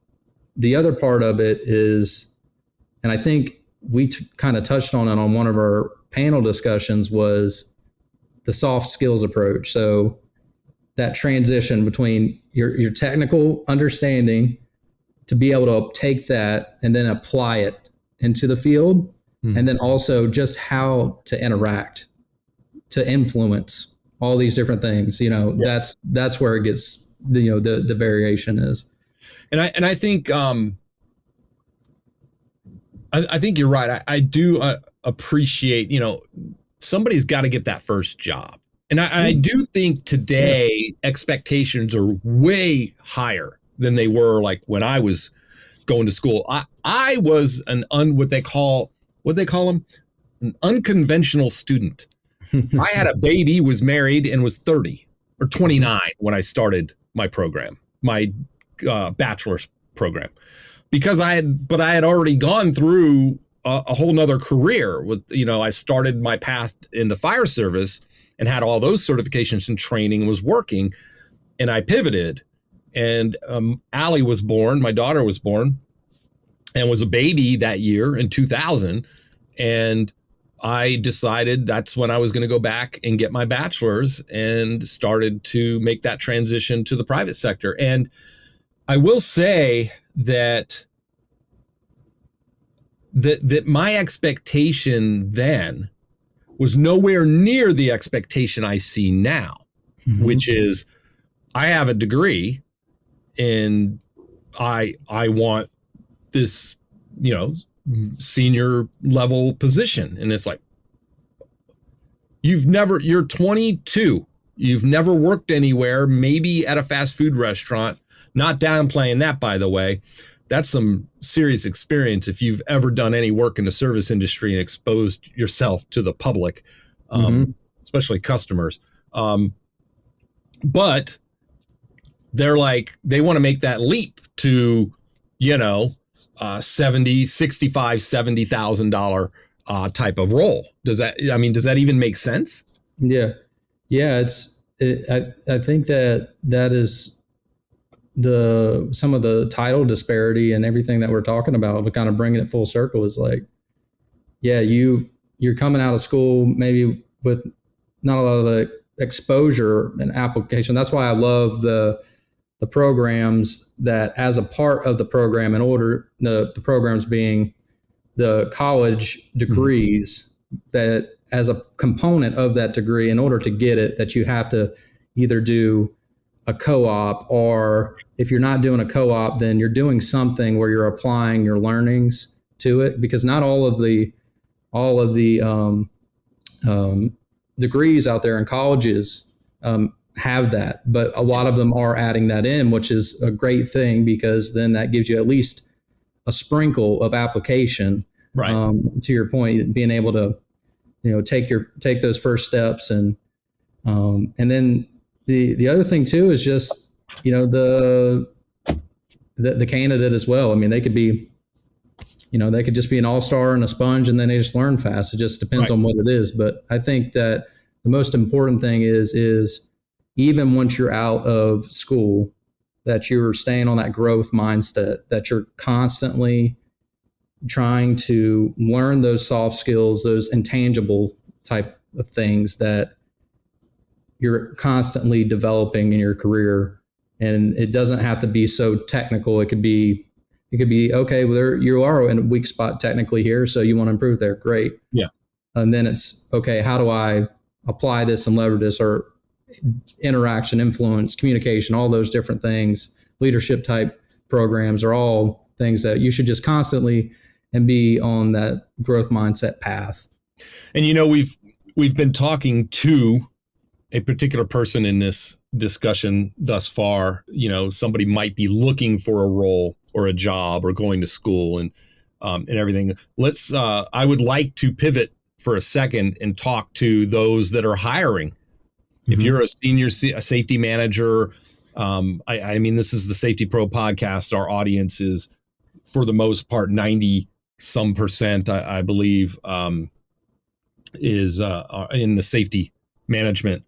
the other part of it is, and I think we kind of touched on it on one of our panel discussions, was the soft skills approach. So that transition between your technical understanding to be able to take that and then apply it into the field. Mm-hmm. And then also just how to interact, to influence all these different things, that's where it gets, the variation is. And I think I think you're right. I do appreciate, somebody's got to get that first job. And I do think today expectations are way higher than they were like when I was going to school. I was what they call them, an unconventional student. I had a baby, was married, and was 30 or 29 when I started my program, my bachelor's program, because I had already gone through a whole nother career with, I started my path in the fire service and had all those certifications and training and was working, and I pivoted, and Allie was born, my daughter was born, and was a baby that year in 2000, and I decided that's when I was going to go back and get my bachelor's and started to make that transition to the private sector. And I will say that my expectation then was nowhere near the expectation I see now, which is I have a degree and I want this, senior level position. And it's like, you're 22. You've never worked anywhere, maybe at a fast food restaurant, not downplaying that, by the way. That's some serious experience if you've ever done any work in the service industry and exposed yourself to the public, especially customers. But they're like, they want to make that leap to, $65,000, $70,000 type of role. Does that even make sense? Yeah. I think that is some of the title disparity and everything that we're talking about, but kind of bringing it full circle is like, yeah, you're coming out of school maybe with not a lot of the exposure and application. That's why I love the programs that as a part of the program, in order the programs being the college degrees, that as a component of that degree, in order to get it, that you have to either do a co-op, or if you're not doing a co-op, then you're doing something where you're applying your learnings to it, because not all of the degrees out there in colleges have that, but a lot of them are adding that in, which is a great thing, because then that gives you at least a sprinkle of application. Right. To your point, being able to, take those first steps, and then the other thing too is just, the candidate as well. I mean, they could be, they could just be an all-star and a sponge, and then they just learn fast. It just depends on what it is. But I think that the most important thing is even once you're out of school, that you're staying on that growth mindset, that you're constantly trying to learn those soft skills, those intangible type of things that you're constantly developing in your career. And it doesn't have to be so technical. It could be, okay, well, there you are in a weak spot technically here, so you want to improve there. Great. Yeah. And then it's, okay, how do I apply this and leverage this, or interaction, influence, communication, all those different things, leadership type programs are all things that you should just constantly and be on that growth mindset path. And, we've been talking to a particular person in this discussion thus far. Somebody might be looking for a role or a job or going to school and everything. I would like to pivot for a second and talk to those that are hiring. If you're a senior safety manager, I mean, this is the SafetyPro podcast. Our audience is, for the most part, 90% I believe, is in the safety management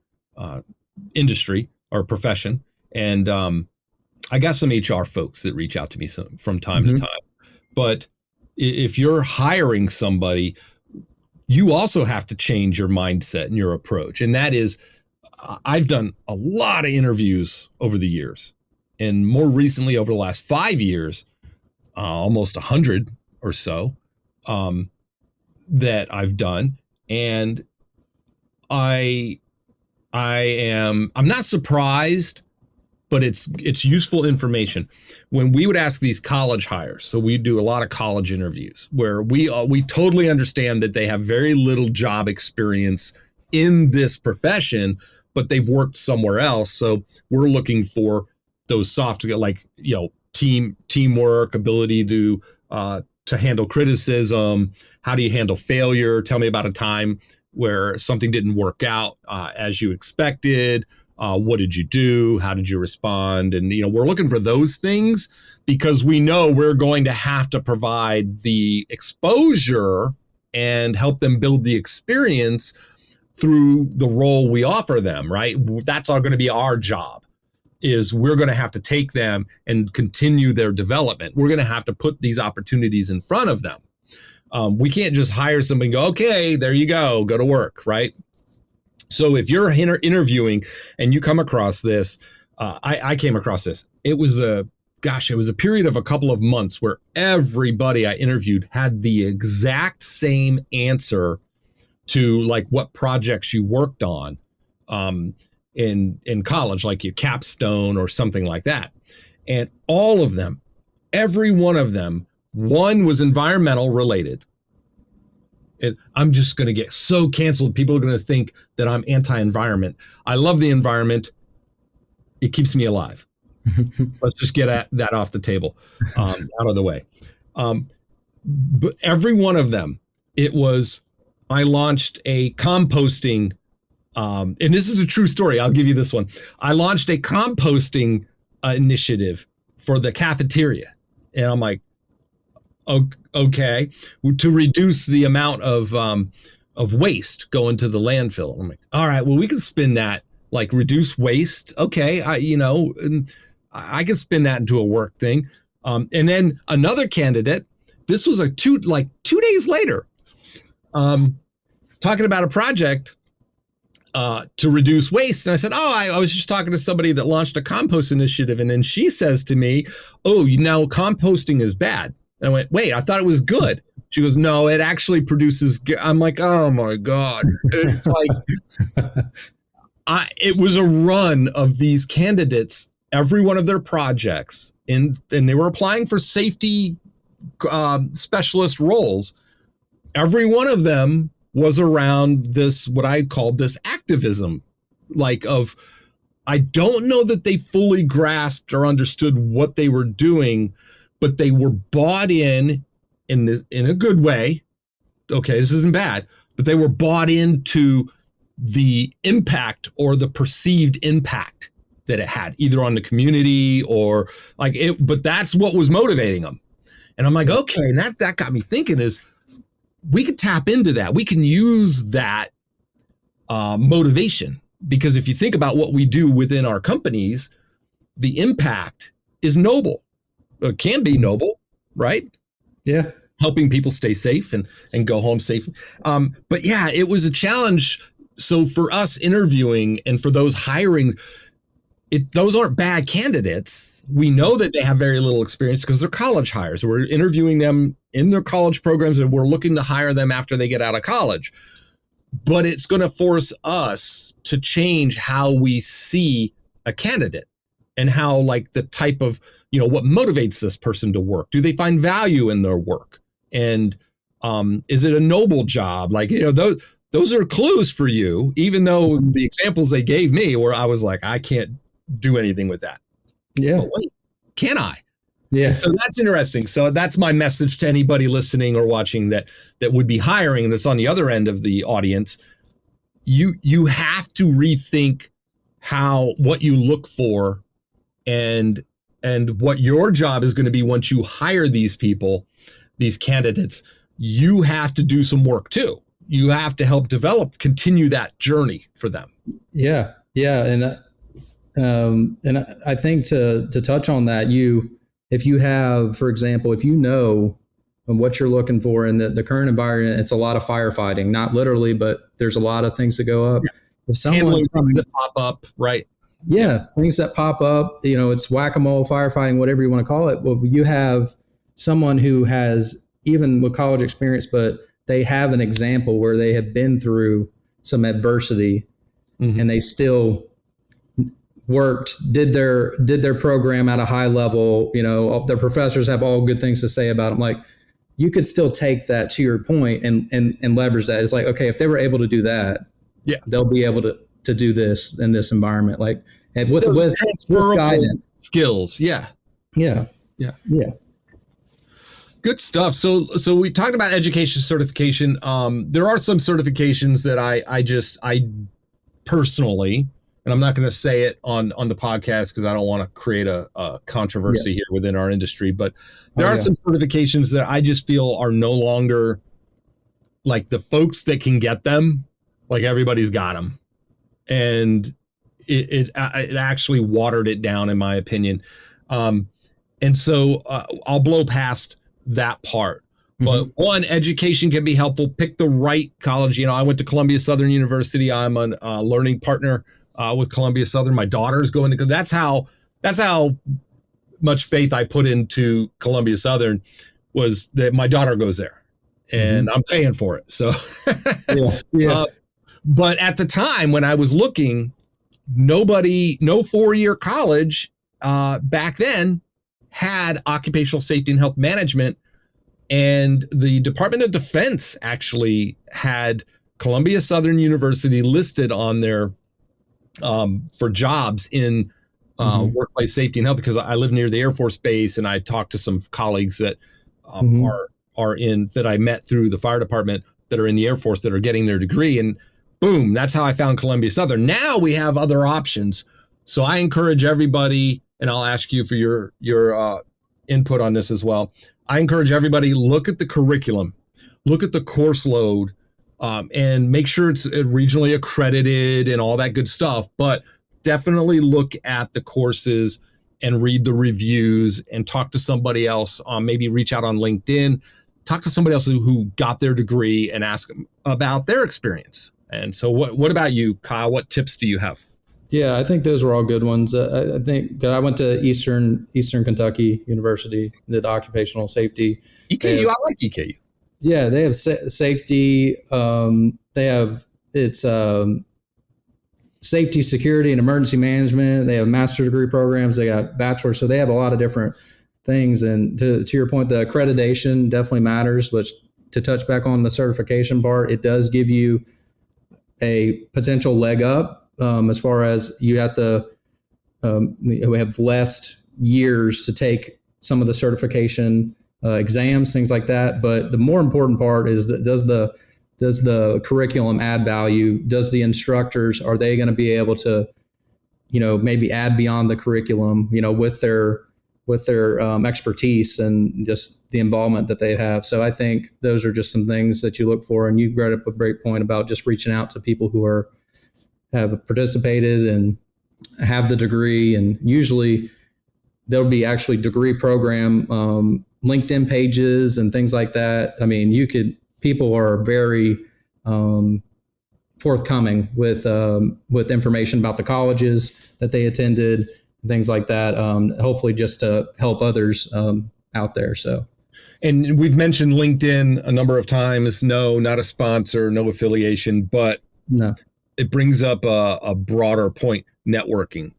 industry or profession. And I got some HR folks that reach out to me from time to time. But if you're hiring somebody, you also have to change your mindset and your approach. And that is, I've done a lot of interviews over the years, and more recently over the last 5 years, almost 100 or so that I've done. And I'm not surprised, but it's useful information. When we would ask these college hires, so we do a lot of college interviews where we totally understand that they have very little job experience in this profession, but they've worked somewhere else. So we're looking for those soft, like, teamwork, ability to handle criticism. How do you handle failure? Tell me about a time where something didn't work out as you expected. What did you do? How did you respond? And, we're looking for those things because we know we're going to have to provide the exposure and help them build the experience through the role we offer them, right? That's going to be our job, is we're going to have to take them and continue their development. We're going to have to put these opportunities in front of them. We can't just hire somebody and go, okay, there you go to work, right? So if you're interviewing and you come across this, I came across this. It was a period of a couple of months where everybody I interviewed had the exact same answer to like what projects you worked on in college, like your capstone or something like that. And all of them, every one of them, one was environmental related. And I'm just going to get so canceled. People are going to think that I'm anti-environment. I love the environment. It keeps me alive. Let's just get that off the table, out of the way. But every one of them, it was, I launched a composting, and this is a true story. I'll give you this one. I launched a composting initiative for the cafeteria. And I'm like, okay, to reduce the amount of waste going to the landfill. I'm like, all right, well, we can spin that, like reduce waste. Okay, I can spin that into a work thing. And then another candidate, this was 2 days later, talking about a project to reduce waste. And I said, I was just talking to somebody that launched a compost initiative. And then she says to me, composting is bad. And I went, wait, I thought it was good. She goes, no, it actually produces. I'm like, oh my God. It's like, it was a run of these candidates, every one of their projects, and they were applying for safety specialist roles. Every one of them was around this, what I called this activism, I don't know that they fully grasped or understood what they were doing, but they were bought in a good way. Okay, this isn't bad, but they were bought into the impact or the perceived impact that it had, either on the community or but that's what was motivating them. And I'm like, okay, and that got me thinking is we could tap into that. We can use that motivation, because if you think about what we do within our companies, the impact is noble. It can be noble, right? Yeah. Helping people stay safe and go home safe. But yeah, it was a challenge. So for us interviewing and for those hiring, those aren't bad candidates. We know that they have very little experience because they're college hires. We're interviewing them in their college programs and we're looking to hire them after they get out of college. But it's going to force us to change how we see a candidate and how, the type of, what motivates this person to work. Do they find value in their work? And is it a noble job? Those are clues for you, even though the examples they gave me where I was like, I can't do anything with that. Yeah. But wait, can I? Yeah. And so that's interesting. So that's my message to anybody listening or watching that would be hiring, that's on the other end of the audience. You have to rethink what you look for and what your job is going to be once you hire these people, these candidates. You have to do some work too. You have to help continue that journey for them. Yeah. Yeah. And I think to touch on that, if you have, for example, if you know what you're looking for in the current environment, it's a lot of firefighting, not literally, but there's a lot of things that go up. Yeah. If someone that pop up, right? Yeah. Things that pop up, it's whack-a-mole, firefighting, whatever you want to call it. Well, you have someone who has, even with college experience, but they have an example where they have been through some adversity, mm-hmm. and they still did their program at a high level, their professors have all good things to say about them. Like, you could still take that, to your point, and leverage that. It's like, okay, if they were able to do that, yeah, they'll be able to do this in this environment. Like, and with transferable guidance. skills. Yeah. Yeah. Yeah. Yeah. Good stuff. So we talked about education certification. There are some certifications that I personally, and I'm not going to say it on the podcast because I don't want to create a controversy here within our industry, but there are some certifications that I just feel are no longer, like, the folks that can get them, like, everybody's got them. And it actually watered it down, in my opinion. And so I'll blow past that part. But one, education can be helpful. Pick the right college. I went to Columbia Southern University. I'm a learning partner with Columbia Southern. My daughter's going to. That's how much faith I put into Columbia Southern, was that my daughter goes there, and I'm paying for it. So, but at the time when I was looking, no 4-year college back then had occupational safety and health management. And the Department of Defense actually had Columbia Southern University listed on their for jobs in workplace safety and health, because I live near the Air Force Base, and I talked to some colleagues that are in, that I met through the fire department, that are in the Air Force, that are getting their degree, and boom, that's how I found Columbia Southern. Now we have other options, so I encourage everybody, and I'll ask you for your input on this as well. I encourage everybody, look at the curriculum, look at the course load, and make sure it's regionally accredited and all that good stuff. But definitely look at the courses and read the reviews and talk to somebody else. Maybe reach out on LinkedIn, talk to somebody else who got their degree, and ask them about their experience. And so what about you, Kyle? What tips do you have? Yeah, I think those were all good ones. I think I went to Eastern Kentucky University, did occupational safety. EKU, I like EKU. Yeah, they have safety. It's safety, security, and emergency management. They have master's degree programs. They got bachelor's. So they have a lot of different things. And to your point, the accreditation definitely matters. But to touch back on the certification part, it does give you a potential leg up. As far as you have to, we have less years to take some of the certification exams, things like that. But the more important part is that does the curriculum add value? Does the instructors, are they going to be able to, maybe add beyond the curriculum, with their expertise and just the involvement that they have? So I think those are just some things that you look for. And you brought up a great point about just reaching out to people who have participated and have the degree, and usually there'll be actually degree program LinkedIn pages and things like that. I mean, people are very forthcoming with information about the colleges that they attended, things like that. Hopefully, just to help others out there. So. And we've mentioned LinkedIn a number of times. No, not a sponsor, no affiliation, but no. It brings up a broader point: networking.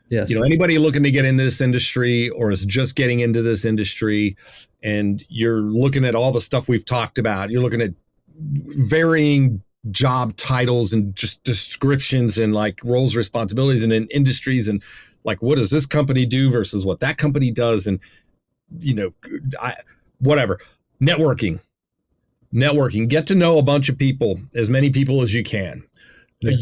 Yes. Anybody looking to get into this industry or is just getting into this industry, and you're looking at all the stuff we've talked about, you're looking at varying job titles and just descriptions and like roles, responsibilities, and in industries, and like, what does this company do versus what that company does? And, whatever. Networking, get to know a bunch of people, as many people as you can.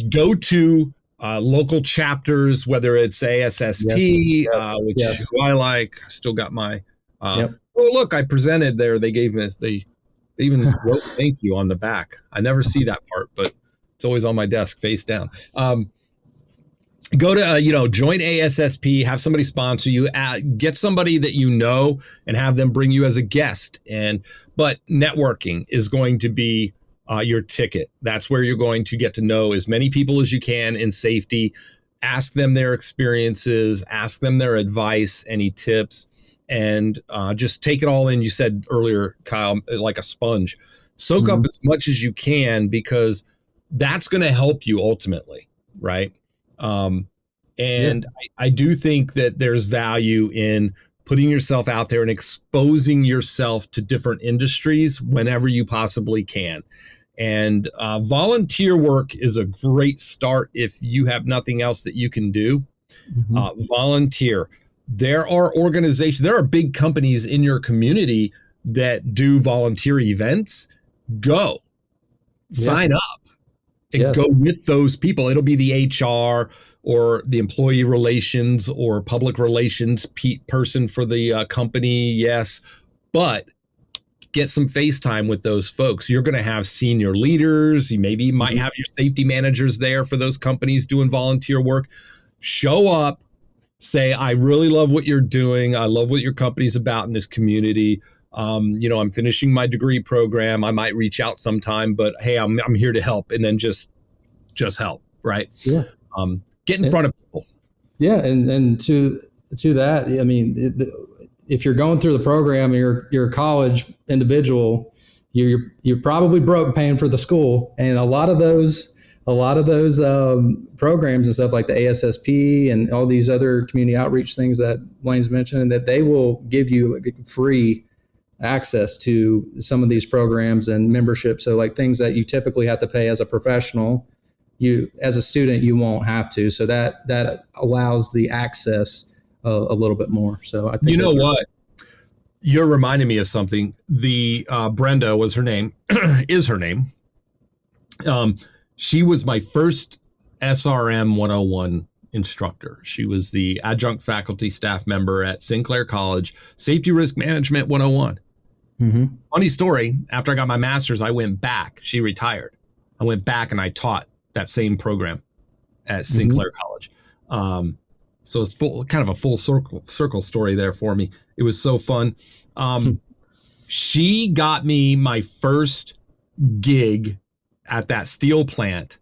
Go to local chapters, whether it's ASSP, which who I like. I still got my, oh, look, I presented there. They gave me, they even wrote thank you on the back. I never see that part, but it's always on my desk face down. Go to, join ASSP, have somebody sponsor you, get somebody that and have them bring you as a guest. But networking is going to be your ticket. That's where you're going to get to know as many people as you can in safety. Ask them their experiences, ask them their advice, any tips, and just take it all in. You said earlier, Kyle, like a sponge. Soak up as much as you can, because that's going to help you ultimately, right? And I do think that there's value in putting yourself out there and exposing yourself to different industries whenever you possibly can. And volunteer work is a great start if you have nothing else that you can do. Volunteer. There are organizations, there are big companies in your community that do volunteer events. Go. Sign up and go with those people. It'll be the HR or the employee relations or public relations person for the company. Yes. But get some face time with those folks. You're going to have senior leaders. You maybe might have your safety managers there for those companies doing volunteer work. Show up, say, I really love what you're doing. I love what your company's about in this community. I'm finishing my degree program. I might reach out sometime, but hey, I'm here to help. And then just help, right? Yeah. Get in front of people. Yeah. And to that, I mean, if you're going through the program, you're a college individual, you're probably broke paying for the school. And a lot of those programs and stuff like the ASSP and all these other community outreach things that Blaine's mentioned, that they will give you free access to some of these programs and membership. So like things that you typically have to pay as a professional, you as a student, you won't have to. So that allows the access a little bit more. So I think, you know what, you're reminding me of something. The Brenda was her name, is her name. She was my first SRM 101 instructor. She was the adjunct faculty staff member at Sinclair College, Safety Risk Management 101. Funny story, after I got my master's, I went back. She retired. I went back and I taught that same program at Sinclair College. So it's kind of a full circle story there for me. It was so fun. She got me my first gig at that steel plant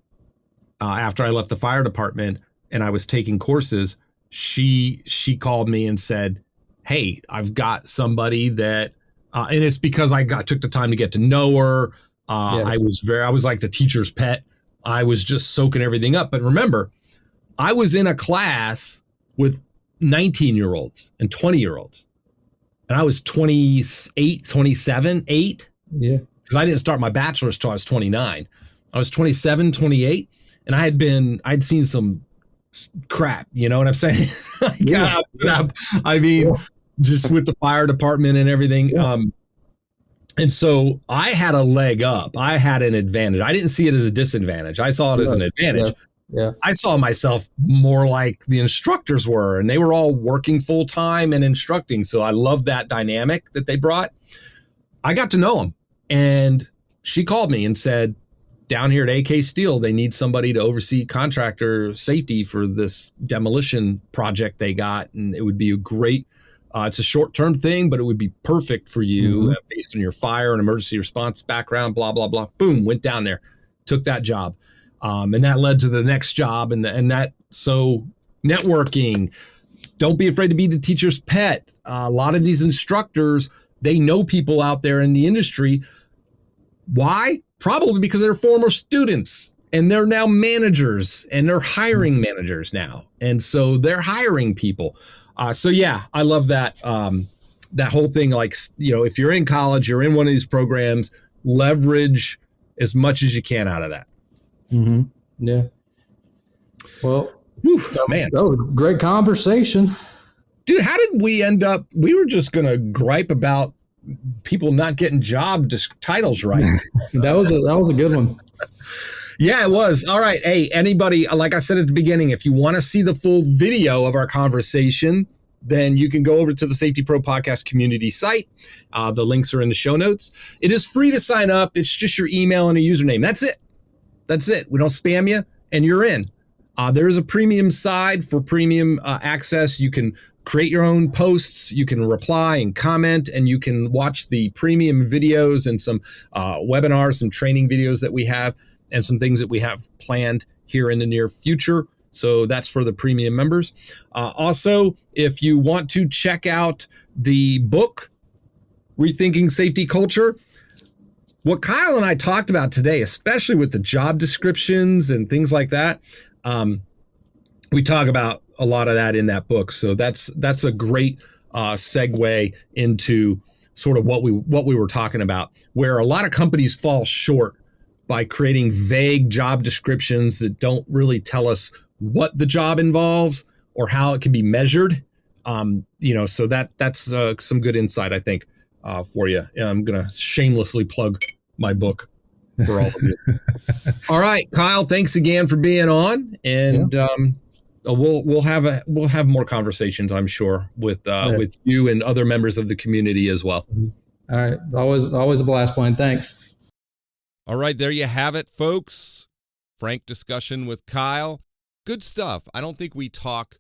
after I left the fire department and I was taking courses. She called me and said, hey, I've got somebody that, and it's because I took the time to get to know her. I was like the teacher's pet. I was just soaking everything up. But remember, I was in a class with 19-year-olds and 20-year-olds. And I was 28, 27, 8. Yeah. Because I didn't start my bachelor's till I was 29. I was 27, 28. And I'd seen some crap, you know what I'm saying? Just with the fire department and everything. Yeah. And so I had a leg up. I had an advantage. I didn't see it as a disadvantage. I saw it as an advantage. Yeah. I saw myself more like the instructors were, and they were all working full time and instructing. So I love that dynamic that they brought. I got to know them, and she called me and said, down here at AK Steel, they need somebody to oversee contractor safety for this demolition project they got. And it would be a great, it's a short-term thing, but it would be perfect for you based on your fire and emergency response background, blah, blah, blah. Boom, went down there, took that job. And that led to the next job so networking, don't be afraid to be the teacher's pet. A lot of these instructors, they know people out there in the industry. Why? Probably because they're former students and they're now managers and they're hiring managers now. And so they're hiring people. So yeah, I love that. That whole thing, like, if you're in college, you're in one of these programs, leverage as much as you can out of that. Yeah. Well, man, that was a great conversation. Dude, how did we end up? We were just going to gripe about people not getting job titles right. That was a good one. Yeah, it was. All right. Hey, anybody, like I said at the beginning, if you want to see the full video of our conversation, then you can go over to the Safety Pro Podcast community site. The links are in the show notes. It is free to sign up. It's just your email and a username. That's it. We don't spam you and you're in. There is a premium side for premium access. You can create your own posts. You can reply and comment, and you can watch the premium videos and some webinars, some training videos that we have, and some things that we have planned here in the near future. So that's for the premium members. Also, if you want to check out the book, Rethinking Safety Culture, what Kyle and I talked about today, especially with the job descriptions and things like that, we talk about a lot of that in that book. So that's a great segue into sort of what we were talking about, where a lot of companies fall short by creating vague job descriptions that don't really tell us what the job involves or how it can be measured. So that's some good insight, I think, for you. I'm going to shamelessly plug my book for all of you. All right, Kyle, thanks again for being on, and we'll have more conversations, I'm sure, with you and other members of the community as well. All right, always a blast, Blaine. Thanks. All right, there you have it, folks. Frank discussion with Kyle. Good stuff. I don't think we talk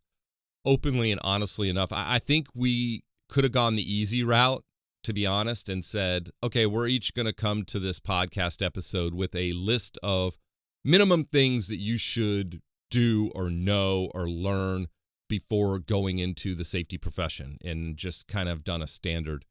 openly and honestly enough. I think we could have gone the easy route, to be honest, and said, okay, we're each going to come to this podcast episode with a list of minimum things that you should do or know or learn before going into the safety profession, and just kind of done a standard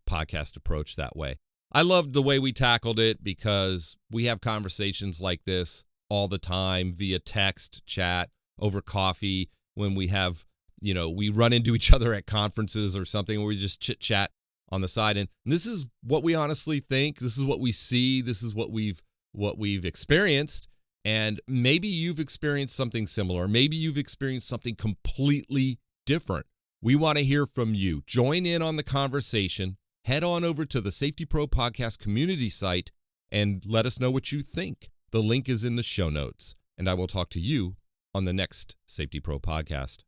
podcast approach that way. I loved the way we tackled it because we have conversations like this all the time via text, chat, over coffee, when we have, we run into each other at conferences or something where we just chit chat on the side. And this is what we honestly think. This is what we see. This is what we've experienced. And maybe you've experienced something similar. Maybe you've experienced something completely different. We want to hear from you. Join in on the conversation. Head on over to the SafetyPro Podcast community site and let us know what you think. The link is in the show notes. And I will talk to you on the next SafetyPro Podcast.